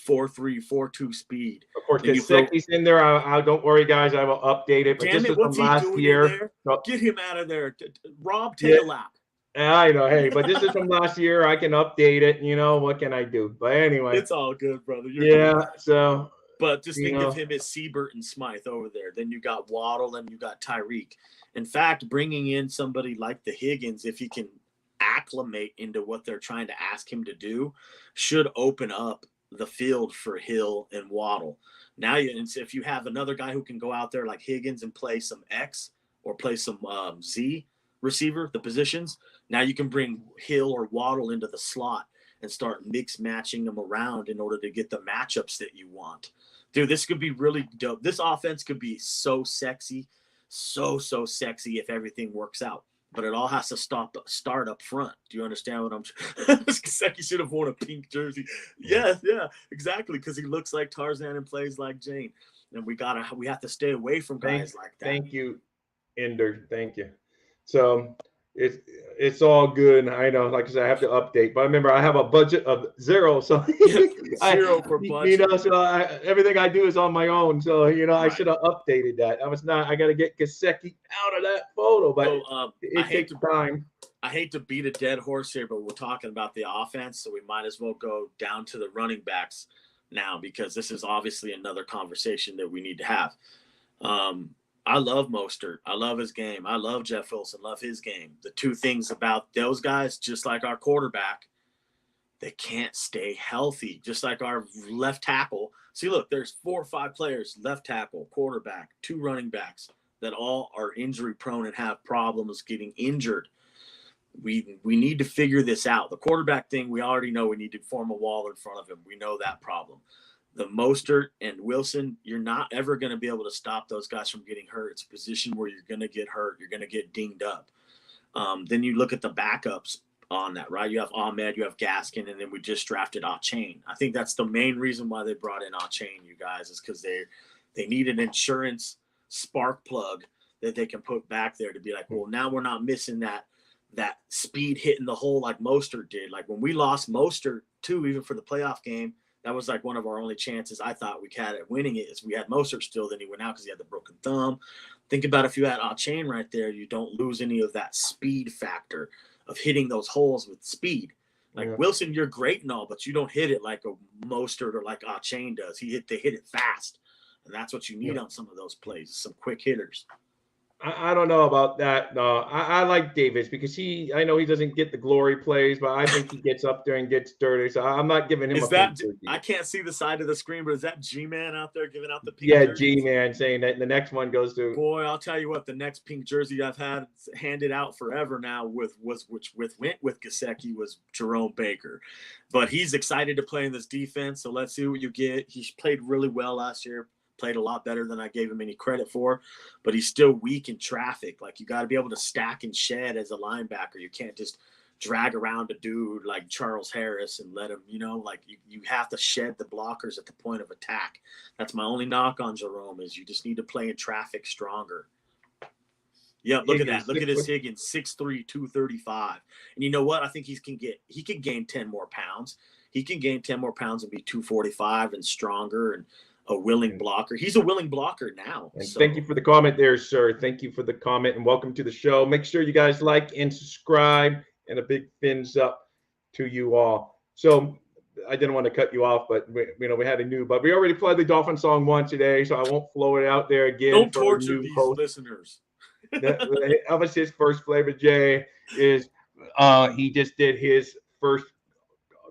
4.3, 4.2 speed. Of course, Gesicki's in there. I don't worry, guys. I will update it. But Damn this it, was from last year. Get him out of there. Rob, take a lap. I know. Hey, but this is from last year. I can update it. What can I do? But anyway. It's all good, brother. You're good. So. But just think of him as Siebert and Smythe over there. Then you got Waddle and you got Tyreek. In fact, bringing in somebody like the Higgins, if he can acclimate into what they're trying to ask him to do, should open up the field for Hill and Waddle. Now, if you have another guy who can go out there like Higgins and play some X or play some Z receiver, the positions, now you can bring Hill or Waddle into the slot and start mix matching them around in order to get the matchups that you want. Dude, this could be really dope. This offense could be so sexy, so sexy if everything works out. But it all has to start up front. Do you understand what I'm Gesicki should have worn a pink jersey. Yeah, exactly, because he looks like Tarzan and plays like Jane. And we have to stay away from guys like that. Thank you, Ender. Thank you. So it's all good. I know, like I said, I have to update, but remember I have a budget of zero, so zero for budget. So everything I do is on my own. So right. I should have updated that. I got to get Gesicki out of that photo, but it takes time. I hate to beat a dead horse here, but we're talking about the offense, so we might as well go down to the running backs now because this is obviously another conversation that we need to have. I love Mostert. I love his game. I love Jeff Wilson. Love his game. The two things about those guys, just like our quarterback, they can't stay healthy. Just like our left tackle. See, look, there's 4 or 5 players, left tackle, quarterback, 2 running backs that all are injury prone and have problems getting injured. We need to figure this out. The quarterback thing, we already know we need to form a wall in front of him. We know that problem. The Mostert and Wilson, you're not ever going to be able to stop those guys from getting hurt. It's a position where you're going to get hurt. You're going to get dinged up. Then you look at the backups on that, right? You have Ahmed, you have Gaskin, and then we just drafted Achane. I think that's the main reason why they brought in Achane, you guys, is because they need an insurance spark plug that they can put back there to be like, well, now we're not missing that speed hitting the hole like Mostert did. Like when we lost Mostert too, even for the playoff game, that was like one of our only chances I thought we had at winning it is we had Mostert still, then he went out because he had the broken thumb. Think about if you had Achane right there, you don't lose any of that speed factor of hitting those holes with speed. Like Wilson, you're great and all, but you don't hit it like a Mostert or like Achane does. They hit it fast. And that's what you need on some of those plays, some quick hitters. I don't know about that. No, I like Davis because I know he doesn't get the glory plays, but I think he gets up there and gets dirty. So I'm not giving him I can't see the side of the screen, but is that G-Man out there giving out the pink jersey? G-Man saying that the next one goes to. Boy, I'll tell you what, the next pink jersey I've had handed out forever now which went with Gesicki was Jerome Baker. But he's excited to play in this defense, so let's see what you get. He played really well last year. Played a lot better than I gave him any credit for, but he's still weak in traffic. Like you got to be able to stack and shed as a linebacker. You can't just drag around a dude like Charles Harris and let him, like you have to shed the blockers at the point of attack. That's my only knock on Jerome is you just need to play in traffic stronger. Yeah, look at that. Look at his Higgins, 6'3", 235. And you know what? I think he can gain 10 more pounds. He can gain 10 more pounds and be 245 and stronger and a willing blocker. He's a willing blocker now. And thank you for the comment there, sir. Thank you for the comment and welcome to the show. Make sure you guys like and subscribe, and a big thumbs up to you all. So I didn't want to cut you off, but we had a new, but we already played the Dolphin song once today, so I won't flow it out there again. Don't torture these listeners. Obviously, his first Flavor J is he just did his first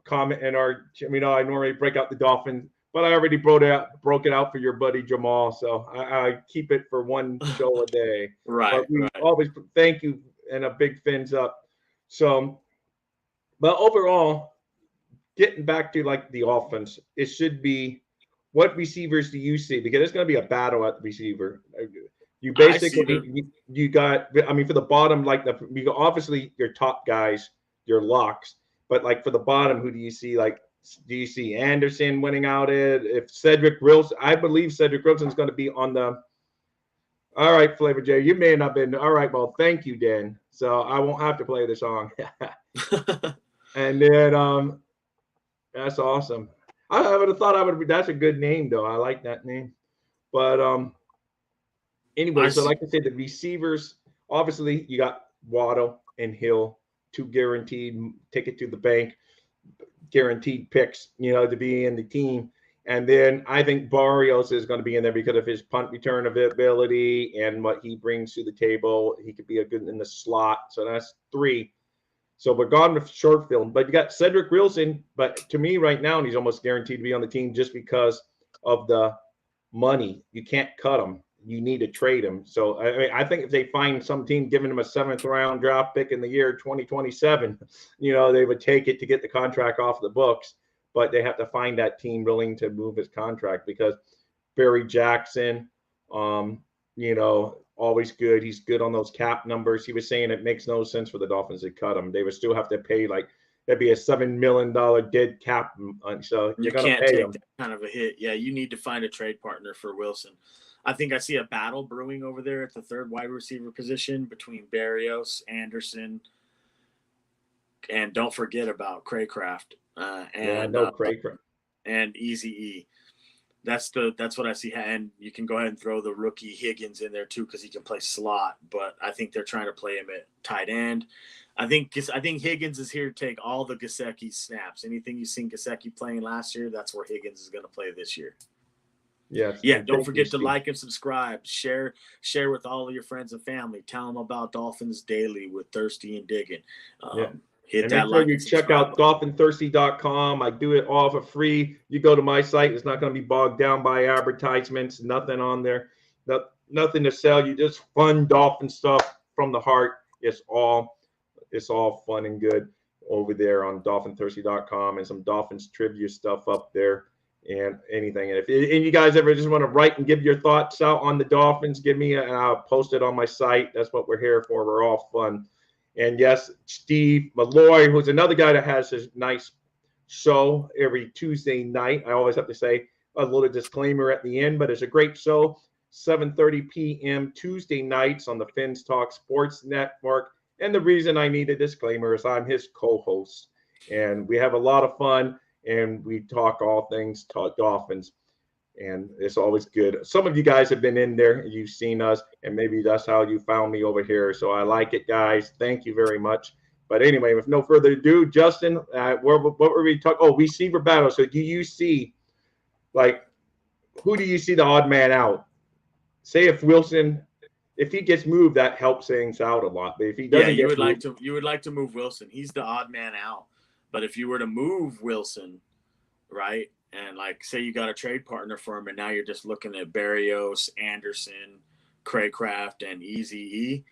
comment in our. I normally break out the Dolphin, but I already broke it out for your buddy Jamal, so I keep it for one show a day. Right. But we always thank you and a big thumbs up. So, but overall, getting back to like the offense, it should be what receivers do you see? Because it's going to be a battle at the receiver. You basically you got. I mean, for the bottom, like obviously your top guys, your locks, but like for the bottom, who do you see? Like, do you see Anderson winning out it? If Cedric Wilson, I believe Cedric Wilson is going to be on the. All right, Flavor J, you may not have been. All right, well, thank you, Dan. So I won't have to play the song. And then that's awesome. I would have thought that's a good name though. I like that name. But anyway, so like I said, the receivers, obviously you got Waddle and Hill, 2 guaranteed ticket to the bank, guaranteed picks, to be in the team. And then I think Barrios is going to be in there because of his punt return ability and what he brings to the table. He could be a good in the slot. So that's 3. So we're gone with short field. But you got Cedric Wilson. But to me right now, he's almost guaranteed to be on the team just because of the money. You can't cut him. You need to trade him. So I think if they find some team giving him a 7th round draft pick in the year 2027, they would take it to get the contract off the books. But they have to find that team willing to move his contract because Barry Jackson, always good. He's good on those cap numbers. He was saying it makes no sense for the Dolphins to cut him. They would still have to pay that'd be a $7 million dead cap. So you can't take that kind of a hit. Yeah, you need to find a trade partner for Wilson. I think I see a battle brewing over there at the 3rd wide receiver position between Barrios, Anderson, and don't forget about Craycraft. Craycraft and Easy E. That's what I see. And you can go ahead and throw the rookie Higgins in there too because he can play slot. But I think they're trying to play him at tight end. I think Higgins is here to take all the Gesicki snaps. Anything you've seen Gesicki playing last year, that's where Higgins is going to play this year. Yes. Yeah. Don't forget to like and subscribe. Share with all of your friends and family. Tell them about Dolphins Daily with Thirsty and Digging. Hit that like. You check out dolphinthirsty.com. I do it all for free. You go to my site. It's not going to be bogged down by advertisements. Nothing on there. Nothing to sell you. Just fun Dolphin stuff from the heart. It's all fun and good over there on dolphinthirsty.com and some Dolphins trivia stuff up there and anything. And if you guys ever just want to write and give your thoughts out on the Dolphins, give me and I'll post it on my site. That's what we're here for. We're all fun. And yes, Steve Malloy, who's another guy that has his nice show every Tuesday night. I always have to say a little disclaimer at the end, but it's a great show. 7:30 p.m. Tuesday nights on the Fins Talk Sports Network. And the reason I need a disclaimer is I'm his co-host. And we have a lot of fun, and we talk all things Dolphins. And it's always good. Some of you guys have been in there, you've seen us, and maybe that's how you found me over here. So I like it, guys. Thank you very much. But anyway, with no further ado, Justin, what were we talking? Oh, receiver battle. So do you see, who do you see the odd man out? Say if Wilson, if he gets moved, that helps things out a lot. But if he doesn't, you would like to move Wilson. He's the odd man out. But if you were to move Wilson, right? And say you got a trade partner for him, and now you're just looking at Barrios, Anderson, Craycraft, and Easy E.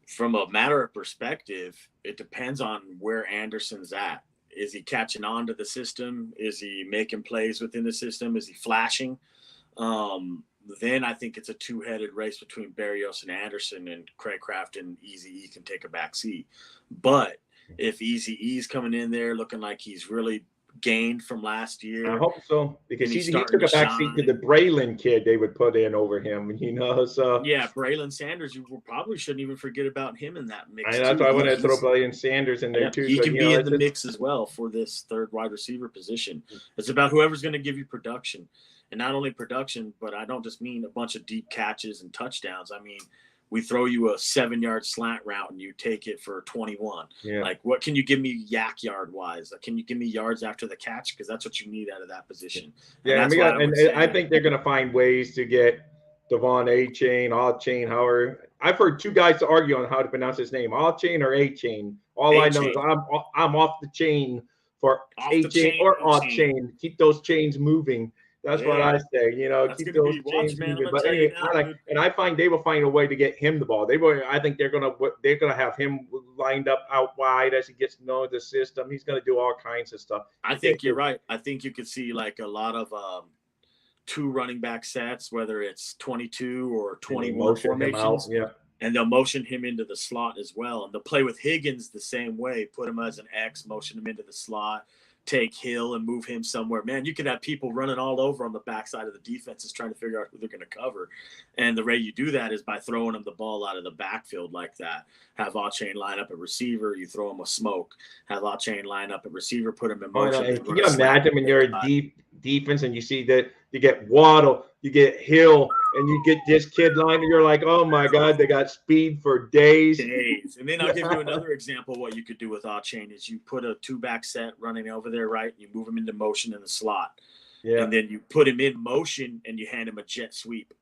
From a matter of perspective, it depends on where Anderson's at. Is he catching on to the system? Is he making plays within the system? Is he flashing? then I think it's a two-headed race between Berrios and Anderson, and Craycraft and Easy E can take a back seat. But if Easy E's coming in there looking like he's really gained from last year, I hope so, because he took starting a to backseat to shine. the Braylon kid they would put in over him, So Yeah, Braylon Sanders, you probably shouldn't even forget about him in that mix that's too. why I want to throw Braylon Sanders in there too. He So can be in it's the mix as well for this third wide receiver position. It's about whoever's going to give you production, and not only production, but I don't just mean a bunch of deep catches and touchdowns. I mean, we throw you a 7-yard slant route and you take it for 21. Yeah. Like, what can you give me yak yard wise? Can you give me yards after the catch? Because that's what you need out of that position. Yeah, and I think they're going to find ways to get Devon A-Chain, All-Chain, however. I've heard two guys argue on how to pronounce his name, All-Chain or A-Chain. All I know is I'm off the chain for A-Chain or Off-Chain. Keep those chains moving. That's what I say. Keep those chains moving. But anyway, I find they will find a way to get him the ball. I think they're gonna have him lined up out wide as he gets to know the system. He's gonna do all kinds of stuff. I think you're right. I think you could see like a lot of 2 running back sets, whether it's 22 or 21 formations. And they'll motion him into the slot as well. And they'll play with Higgins the same way, put him as an X, motion him into the slot, take Hill and move him somewhere. Man, you could have people running all over on the backside of the defenses trying to figure out who they're going to cover. And the way you do that is by throwing them the ball out of the backfield like that. Have All-Chain line up at receiver, you throw him a smoke. Have All-Chain line up at receiver, put him in motion. Can you imagine when you're a deep defense and you see that you get Waddle, you get Hill, and you get this kid line, and you're like, oh my God, they got speed for days. And then I'll give you another example. What you could do with All-Chain is you put a 2-back set running over there, right? You move him into motion in the slot. Yeah. And then you put him in motion and you hand him a jet sweep.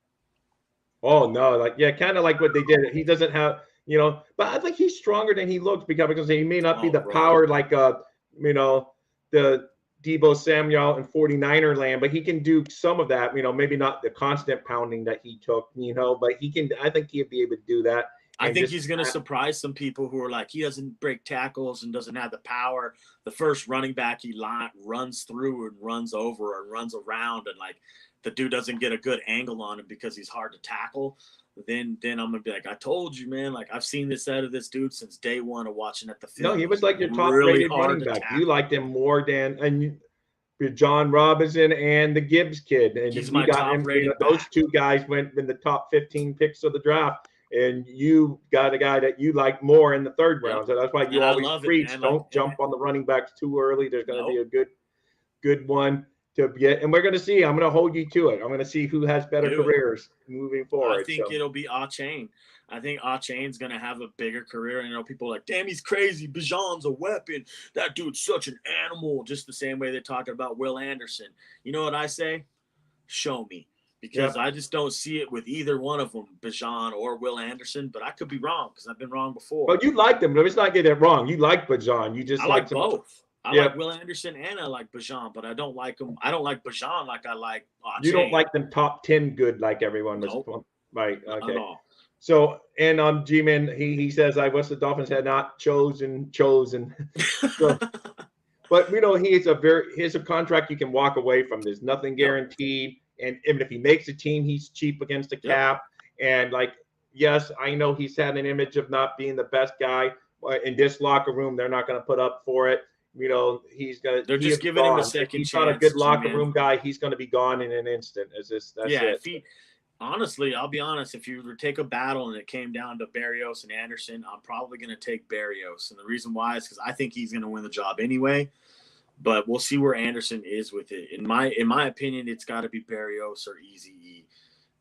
Oh no, kind of like what they did. He doesn't have, but I think he's stronger than he looks because he may not be the power like the Debo Samuel and 49er land, but he can do some of that, maybe not the constant pounding that he took, but he can, I think he'll be able to do that. I think he's going to surprise some people who are like, he doesn't break tackles and doesn't have the power. The first running back he runs through and runs over and runs around, and like the dude doesn't get a good angle on him because he's hard to tackle. Then I'm gonna be like, I told you, man. Like, I've seen this out of this dude since day one of watching at the field. No, he was like your top rated running back. You liked him more than John Robinson and the Gibbs kid. And he's my top rated. Those two guys went in the top 15 picks of the draft, and you got a guy that you like more in the third round. So that's why you always preach, don't jump on the running backs too early. There's going to be a good one to get, and we're going to see. I'm going to hold you to it. I'm going to see who has better careers moving forward. I think it'll be All-Chain. I think All-Chain's going to have a bigger career. And people are like, damn, he's crazy. Bijan's a weapon. That dude's such an animal. Just the same way they're talking about Will Anderson. You know what I say? Show me. Because I just don't see it with either one of them, Bijan or Will Anderson. But I could be wrong because I've been wrong before. But you like them. Let's not get it wrong. You like Bijan. You just like both. I like Will Anderson and I like Bijan, but I don't like him. I don't like Bijan like I like All-Chain. You don't like them top 10 good like everyone was. Nope. Right. Okay. Not at all. So, and G-Man, he says, I wish the Dolphins had not chosen. So, but he's a contract you can walk away from. There's nothing guaranteed. And even if he makes a team, he's cheap against the cap. And yes, I know he's had an image of not being the best guy in this locker room. They're not going to put up for it. They're just giving him a second chance. He's not a good locker room guy. He's going to be gone in an instant. That's it. Honestly, I'll be honest. If you were to take a battle and it came down to Berrios and Anderson, I'm probably going to take Berrios. And the reason why is because I think he's going to win the job anyway. But we'll see where Anderson is with it. In my opinion, it's got to be Berrios or Easy E,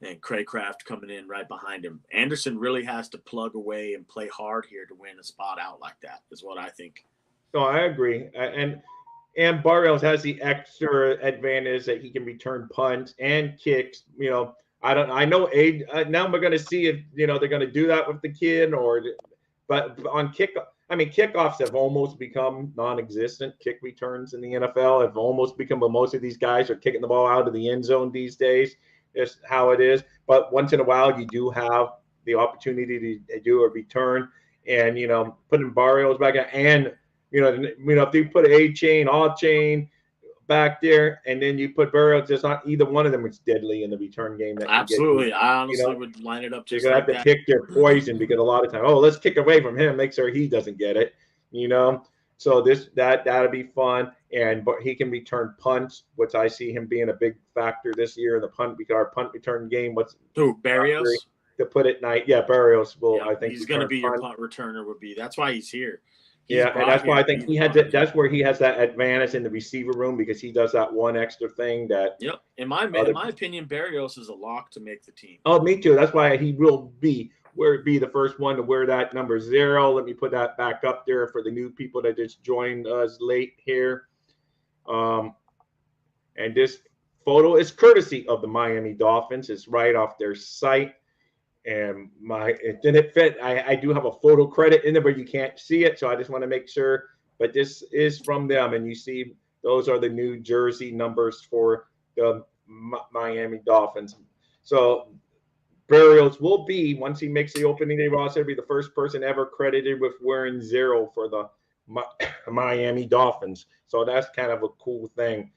and Craycraft coming in right behind him. Anderson really has to plug away and play hard here to win a spot out like that. Is what I think. No, I agree. And Berrios has the extra advantage that he can return punts and kicks. I know now we're going to see if they're going to do that with the kid but on kickoffs have almost become non-existent. Kick returns in the NFL have almost become, but most of these guys are kicking the ball out of the end zone these days. It's how it is. But once in a while, you do have the opportunity to do a return and putting Barrios back in, and if they put A-Chain, All-Chain, back there, and then you put Burrows. Just not either one of them is deadly in the return game. That Absolutely, I you honestly know, would line it up you're just gonna like have to that. pick your poison because a lot of time, oh, let's kick away from him, make sure he doesn't get it. You know, so that'll be fun, and but he can return punts, which I see him being a big factor this year in the punt because our punt return game. What's Who, Barrios? to put it night? Yeah, Barrios will. Yeah, I think he's going to return be your punt. punt returner. Would be that's why he's here. He's Yeah, and brought that's here why I to think be he the has punt it. That's where he has that advantage in the receiver room because he does that one extra thing that. Yep. In my opinion, Barrios is a lock to make the team. Oh, me too. That's why he will be the first one to wear that number 0. Let me put that back up there for the new people that just joined us late here. And this photo is courtesy of the Miami Dolphins. It's right off their site. And it didn't fit. I do have a photo credit in there, but you can't see it. So I just want to make sure. But this is from them. And you see those are the new jersey numbers for the Miami Dolphins. So Barrios will be, once he makes the opening day roster, be the first person ever credited with wearing 0 for the Miami Dolphins. So that's kind of a cool thing.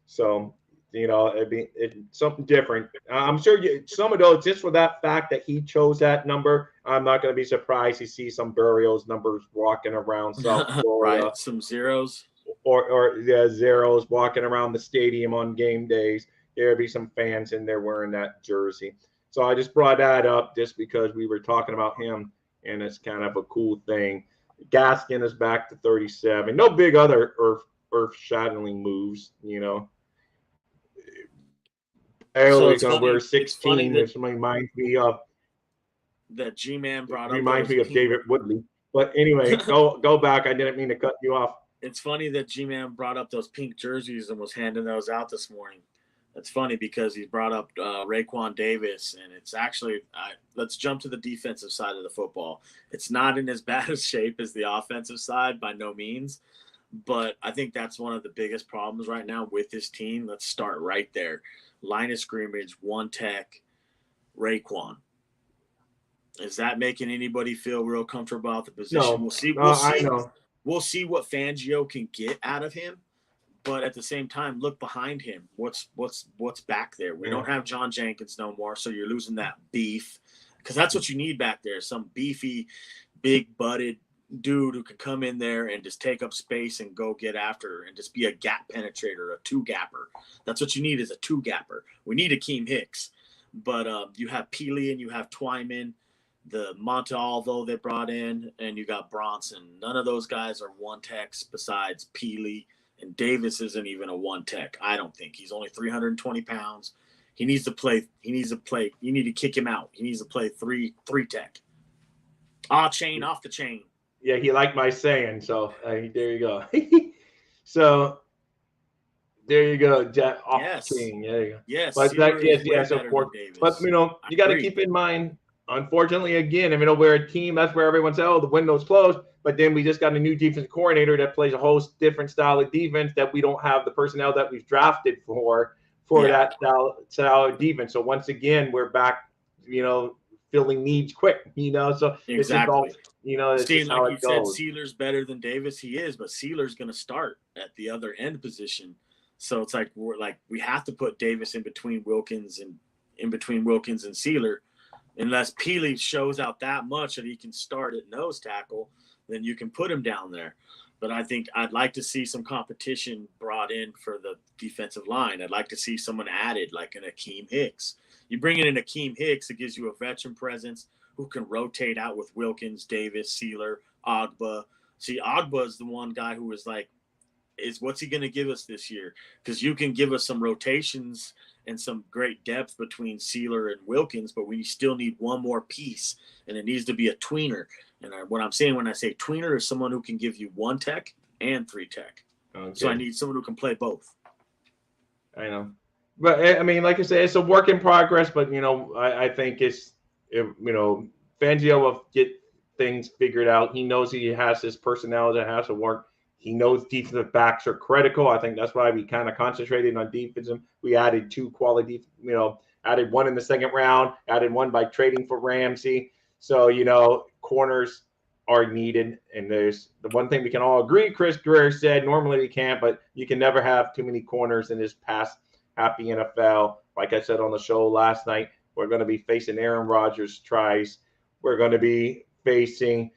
So, it's something different. I'm sure some of those, just for that fact that he chose that number, I'm not going to be surprised to see some Barrios numbers walking around South Florida. Right, some zeros. Or zeros walking around the stadium on game days. There'll be some fans in there wearing that jersey. So I just brought that up just because we were talking about him, and it's kind of a cool thing. Gaskin is back to 37. No big other earth-shattering moves, So He's it's going to wear funny. It's funny 16, which reminds me of G-Man brought up. Reminds me of David Woodley. But anyway, go back. I didn't mean to cut you off. It's funny that G-Man brought up those pink jerseys and was handing those out this morning. That's funny because he brought up Raekwon Davis, and it's actually let's jump to the defensive side of the football. It's not in as bad a shape as the offensive side by no means, but I think that's one of the biggest problems right now with this team. Let's start right there. Line of scrimmage, one tech, Raekwon. Is that making anybody feel real comfortable about the position? No, we'll see. I know. We'll see what Fangio can get out of him. But at the same time, look behind him. What's back there? We don't have John Jenkins no more, so you're losing that beef. Because that's what you need back there. Some beefy, big-butted dude who can come in there and just take up space and go get after and just be a gap penetrator, a two-gapper. That's what you need is a two-gapper. We need Akeem Hicks. But you have Peely and you have Twyman, the Montalvo they brought in, and you got Bronson. None of those guys are one-techs besides Peely. And Davis isn't even a one tech. I don't think he's only 320 pounds. He needs to play. You need to kick him out. He needs to play three tech. Off the chain. Yeah, he liked my saying. So there you go. So there you go. Yes. The chain. There you go. Yes. But yes, of course. But you got to keep in mind. Unfortunately, again, we're a team. That's where everyone says, "Oh, the window's closed." But then we just got a new defense coordinator that plays a whole different style of defense that we don't have the personnel that we've drafted for that style of defense. So once again, we're back, filling needs quick, So exactly. It's Steve, just how like it you goes. said, Sealer's better than Davis. He is, but Sealer's going to start at the other end position. So it's like we have to put Davis in between Wilkins and Sealer. Unless Peely shows out that much that he can start at nose tackle, then you can put him down there. But I think I'd like to see some competition brought in for the defensive line. I'd like to see someone added, like an Akeem Hicks. You bring in an Akeem Hicks, it gives you a veteran presence who can rotate out with Wilkins, Davis, Sealer, Ogba. See, Ogba is the one guy who is what's he going to give us this year? Because you can give us some rotations and some great depth between Sealer and Wilkins, but we still need one more piece, and it needs to be a tweener. And what I'm saying when I say tweener is someone who can give you one tech and three tech. Okay. So I need someone who can play both. I know. But, like I said, it's a work in progress, but, I think Fangio will get things figured out. He knows he has his personnel that has to work. He knows defensive backs are critical. I think that's why we kind of concentrated on defensive. We added 2 quality, added 1 in the second round, added 1 by trading for Ramsey. So, corners, are needed. And there's the one thing we can all agree, Chris Greer said, normally we can't, but you can never have too many corners in this pass happy NFL. Like I said on the show last night, we're going to be facing Aaron Rodgers tries. We're going to be facing,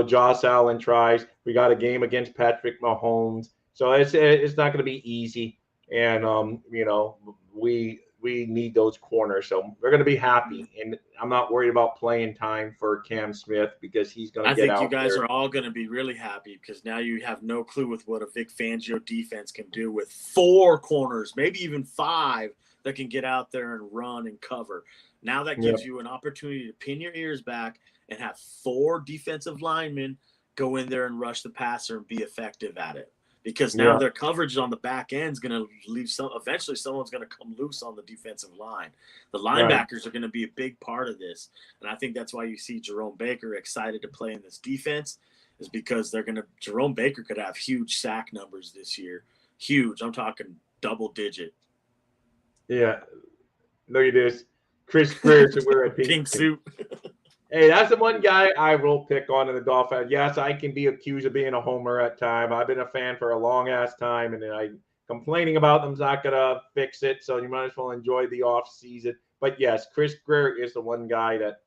Josh Allen tries. We got a game against Patrick Mahomes. So it's not going to be easy. And, we need those corners. So we're going to be happy. And I'm not worried about playing time for Cam Smith because he's going to get out there. I think you guys are all going to be really happy because now you have no clue with what a Vic Fangio defense can do with 4 corners, maybe even 5 that can get out there and run and cover. Now that gives you an opportunity to pin your ears back and have 4 defensive linemen go in there and rush the passer and be effective at it. Because now their coverage on the back end is going to leave eventually someone's going to come loose on the defensive line. The linebackers are going to be a big part of this. And I think that's why you see Jerome Baker excited to play in this defense is because Jerome Baker could have huge sack numbers this year. Huge. I'm talking double digit. Yeah. Look at this. Chris Greer to wear a pink suit. Hey, that's the one guy I will pick on in the Dolphins. Yes, I can be accused of being a homer at time. I've been a fan for a long ass time, and I complaining about them's not gonna fix it. So you might as well enjoy the off season. But yes, Chris Greer is the one guy that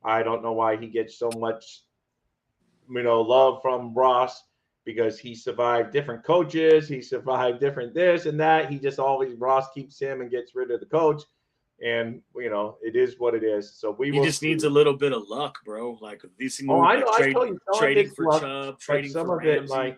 I don't know why he gets so much, love from Ross because he survived different coaches. He survived different this and that. He just always Ross keeps him and gets rid of the coach. And it is what it is. So he just needs a little bit of luck, bro. Like these things, I know. I tell you, trading for luck, Chubb, trading for Ramsey,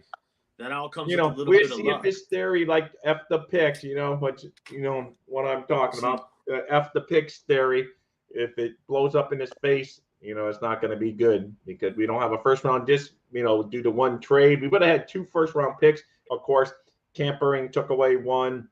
that all comes with a little bit of luck. If this theory, like F the picks, what I'm talking about. F the picks theory. If it blows up in his face, it's not going to be good because we don't have a first round due to one trade. We would have had 2 first round picks. Of course, tampering took away one.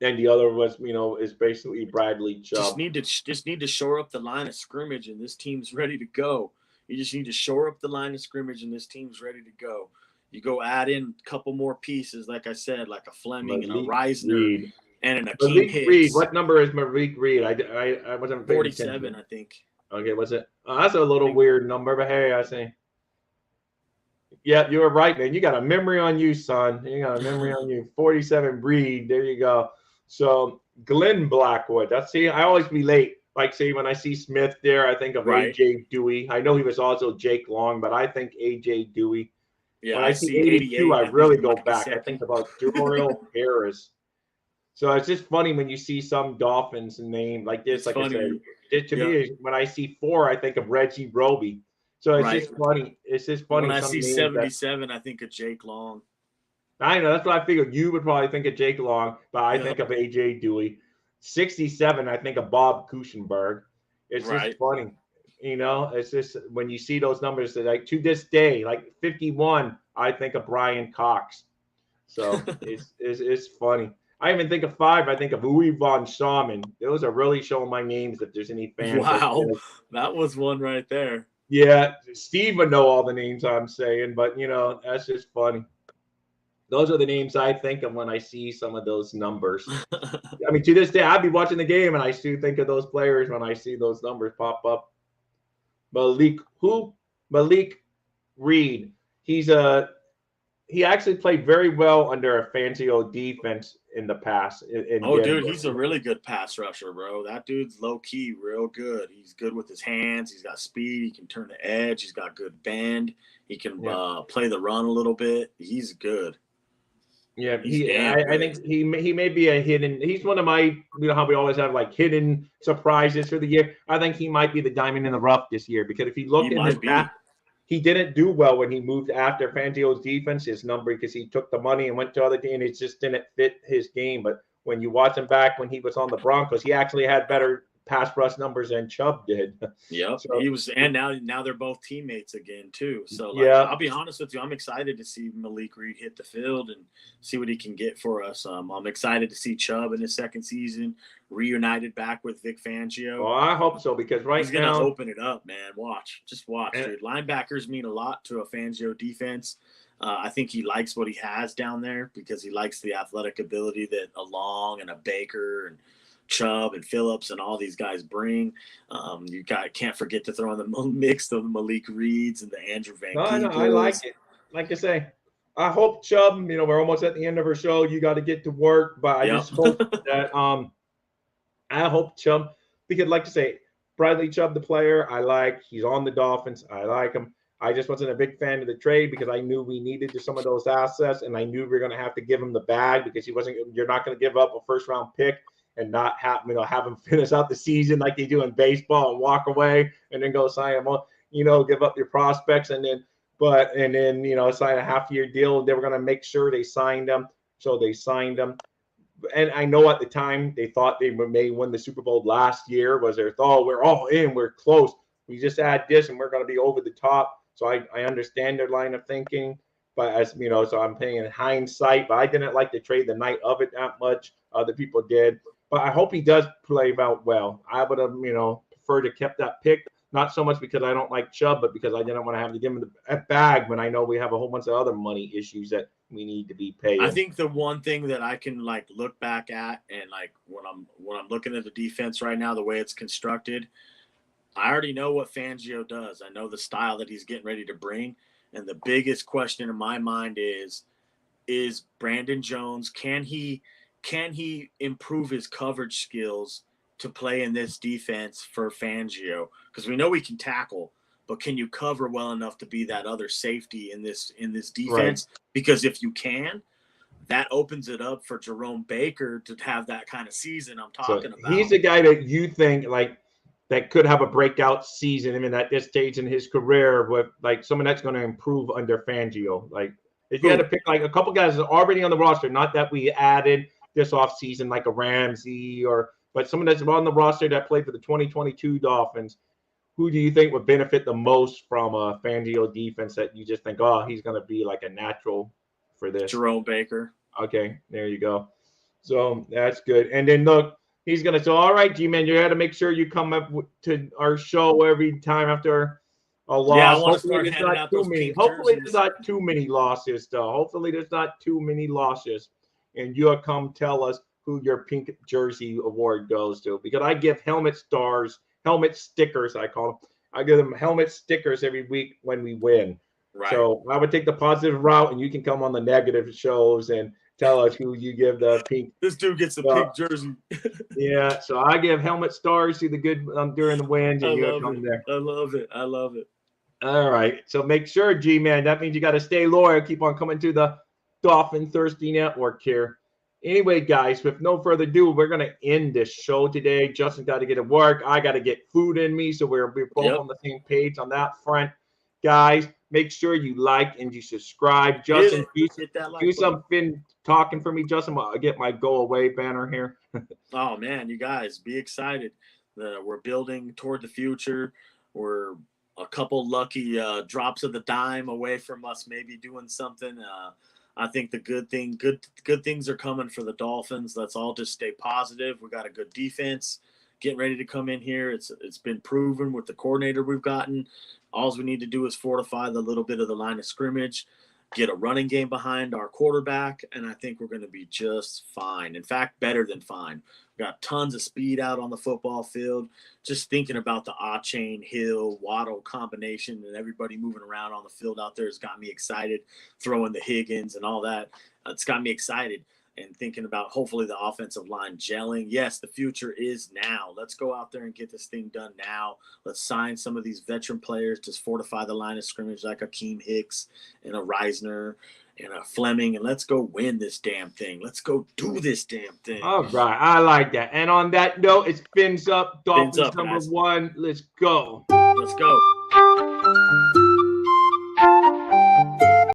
And the other was, is basically Bradley Chubb. Just need to shore up the line of scrimmage, and this team's ready to go. You just need to shore up the line of scrimmage, and this team's ready to go. You go add in a couple more pieces, like I said, like a Fleming and a Reisner and an Akeem Hicks. Reed. What number is Malik Reed? I wasn't paying 47, attention. I think. Okay, what's it? That's a little weird number, but hey, I see. Yeah, you were right, man. You got a memory on you, son. You got a memory on you. 47 Breed. There you go. So Glenn Blackwood. I always be late. Like, say, when I see Smith there, I think of A.J. Dewey. I know he was also Jake Long, but I think A.J. Dewey. Yeah, when I see 82, I really go back. I think about Darrell Harris. So it's just funny when you see some Dolphins name like this. Like funny. I said, to me, when I see 4, I think of Reggie Roby. So it's just funny. It's just funny. When I see 77, I think of Jake Long. I know. That's what I figured. You would probably think of Jake Long, but I think of A.J. Dewey. 67, I think of Bob Kuechenberg. It's just funny. It's just when you see those numbers, like to this day, like 51, I think of Brian Cox. So it's funny. I even think of 5. I think of Louis von Schaman. Those are really showing my names if there's any fans. Wow, that was one right there. Yeah, Steve would know all the names I'm saying, but that's just funny. Those are the names I think of when I see some of those numbers. I mean, to this day, I'd be watching the game and I still think of those players when I see those numbers pop up. Malik Reed. He actually played very well under a Fangio defense in the past. Dude, he's a really good pass rusher, bro. That dude's low key, real good. He's good with his hands. He's got speed. He can turn the edge. He's got good bend. He can play the run a little bit. He's good. Yeah, I think he may be a hidden. He's one of my, how we always have like hidden surprises for the year. I think he might be the diamond in the rough this year because if you look at his back, he didn't do well when he moved after Fangio's defense, his number, because he took the money and went to other teams. It just didn't fit his game. But when you watch him back when he was on the Broncos, he actually had better pass rush numbers than Chubb did. Yeah, so, he was, and now they're both teammates again too. So I'll be honest with you, I'm excited to see Malik Reed hit the field and see what he can get for us. I'm excited to see Chubb in his second season reunited back with Vic Fangio. Well, I hope so because he's gonna open it up, man. Just watch, dude. Linebackers mean a lot to a Fangio defense. I think he likes what he has down there because he likes the athletic ability that a Long and a Baker and Chubb and Phillips and all these guys bring. Can't forget to throw in the mix of the Malik Reeds and the Andrew Van No, I Giegels. like it. Like I say, I hope Chubb, we're almost at the end of our show. You got to get to work, but I just hope that I hope Chubb, because like I say, Bradley Chubb, the player, I like. He's on the Dolphins. I like him. I just wasn't a big fan of the trade because I knew we needed some of those assets, and I knew we were going to have to give him the bag because you're not going to give up a first round pick and not have him finish out the season like they do in baseball and walk away and then go sign him on, give up your prospects and then sign a half-year deal. They were going to make sure they signed him, so they signed him. And I know at the time they thought they may win the Super Bowl last year. Was their thought? We're all in. We're close. We just add this, and we're going to be over the top. So I understand their line of thinking, but as so I'm paying in hindsight. But I didn't like the trade the night of it that much. Other people did, but I hope he does play out well. I would have preferred to kept that pick, not so much because I don't like Chubb, but because I didn't want to have to give him the bag when I know we have a whole bunch of other money issues that we need to be paid. I think the one thing that I can look back at and when I'm looking at the defense right now, the way it's constructed, I already know what Fangio does. I know the style that he's getting ready to bring. And the biggest question in my mind is Brandon Jones, can he improve his coverage skills to play in this defense for Fangio? Because we know he can tackle, but can you cover well enough to be that other safety in this defense? Right. Because if you can, that opens it up for Jerome Baker to have that kind of season I'm talking about. He's the guy that you think that could have a breakout season. At this stage in his career, with someone that's going to improve under Fangio. If you had to pick a couple guys that are already on the roster, not that we added this offseason like a Ramsey but someone that's on the roster that played for the 2022 Dolphins, who do you think would benefit the most from a Fangio defense that you just think, he's going to be a natural for this? Jerome Baker. Okay, there you go. So that's good. And then look, he's going to say, all right, G-Man, you got to make sure you come up to our show every time after a loss. Yeah, I want to start handing out those pink jerseys. Hopefully there's not too many losses, though. Hopefully there's not too many losses. And you'll come tell us who your pink jersey award goes to. Because I give helmet stickers, I call them. I give them helmet stickers every week when we win. Right. So I would take the positive route, and you can come on the negative shows and tell us who you give the pink. This dude gets a pink jersey. Yeah, so I give helmet stars to the good during the wins, and you come there. I love it. All right, so make sure, G-Man, that means you got to stay loyal. Keep on coming to the Dolphin Thirsty Network here. Anyway, guys, with no further ado, we're going to end this show today. Justin got to get to work. I got to get food in me, so we're both on the same page on that front. Guys, make sure you like and you subscribe. Justin, do something talking for me, Justin. I'll get my go away banner here. Oh, man, you guys, be excited. We're building toward the future. We're a couple lucky drops of the dime away from us maybe doing something. I think the good things are coming for the Dolphins. Let's all just stay positive. We got a good defense getting ready to come in here. It's been proven with the coordinator we've gotten. All we need to do is fortify the little bit of the line of scrimmage, get a running game behind our quarterback, and I think we're going to be just fine. In fact, better than fine. We've got tons of speed out on the football field. Just thinking about the Achane, Hill, Waddle combination and everybody moving around on the field out there has got me excited, throwing the Higgins and all that. It's got me excited. And thinking about hopefully the offensive line gelling. Yes, the future is now. Let's go out there and get this thing done now. Let's sign some of these veteran players to fortify the line of scrimmage like Akeem Hicks and a Reisner and a Fleming. And let's go win this damn thing. Let's go do this damn thing. All right. I like that. And on that note, it's Fins Up, Dolphins Fins up, number guys. 1. Let's go. Let's go.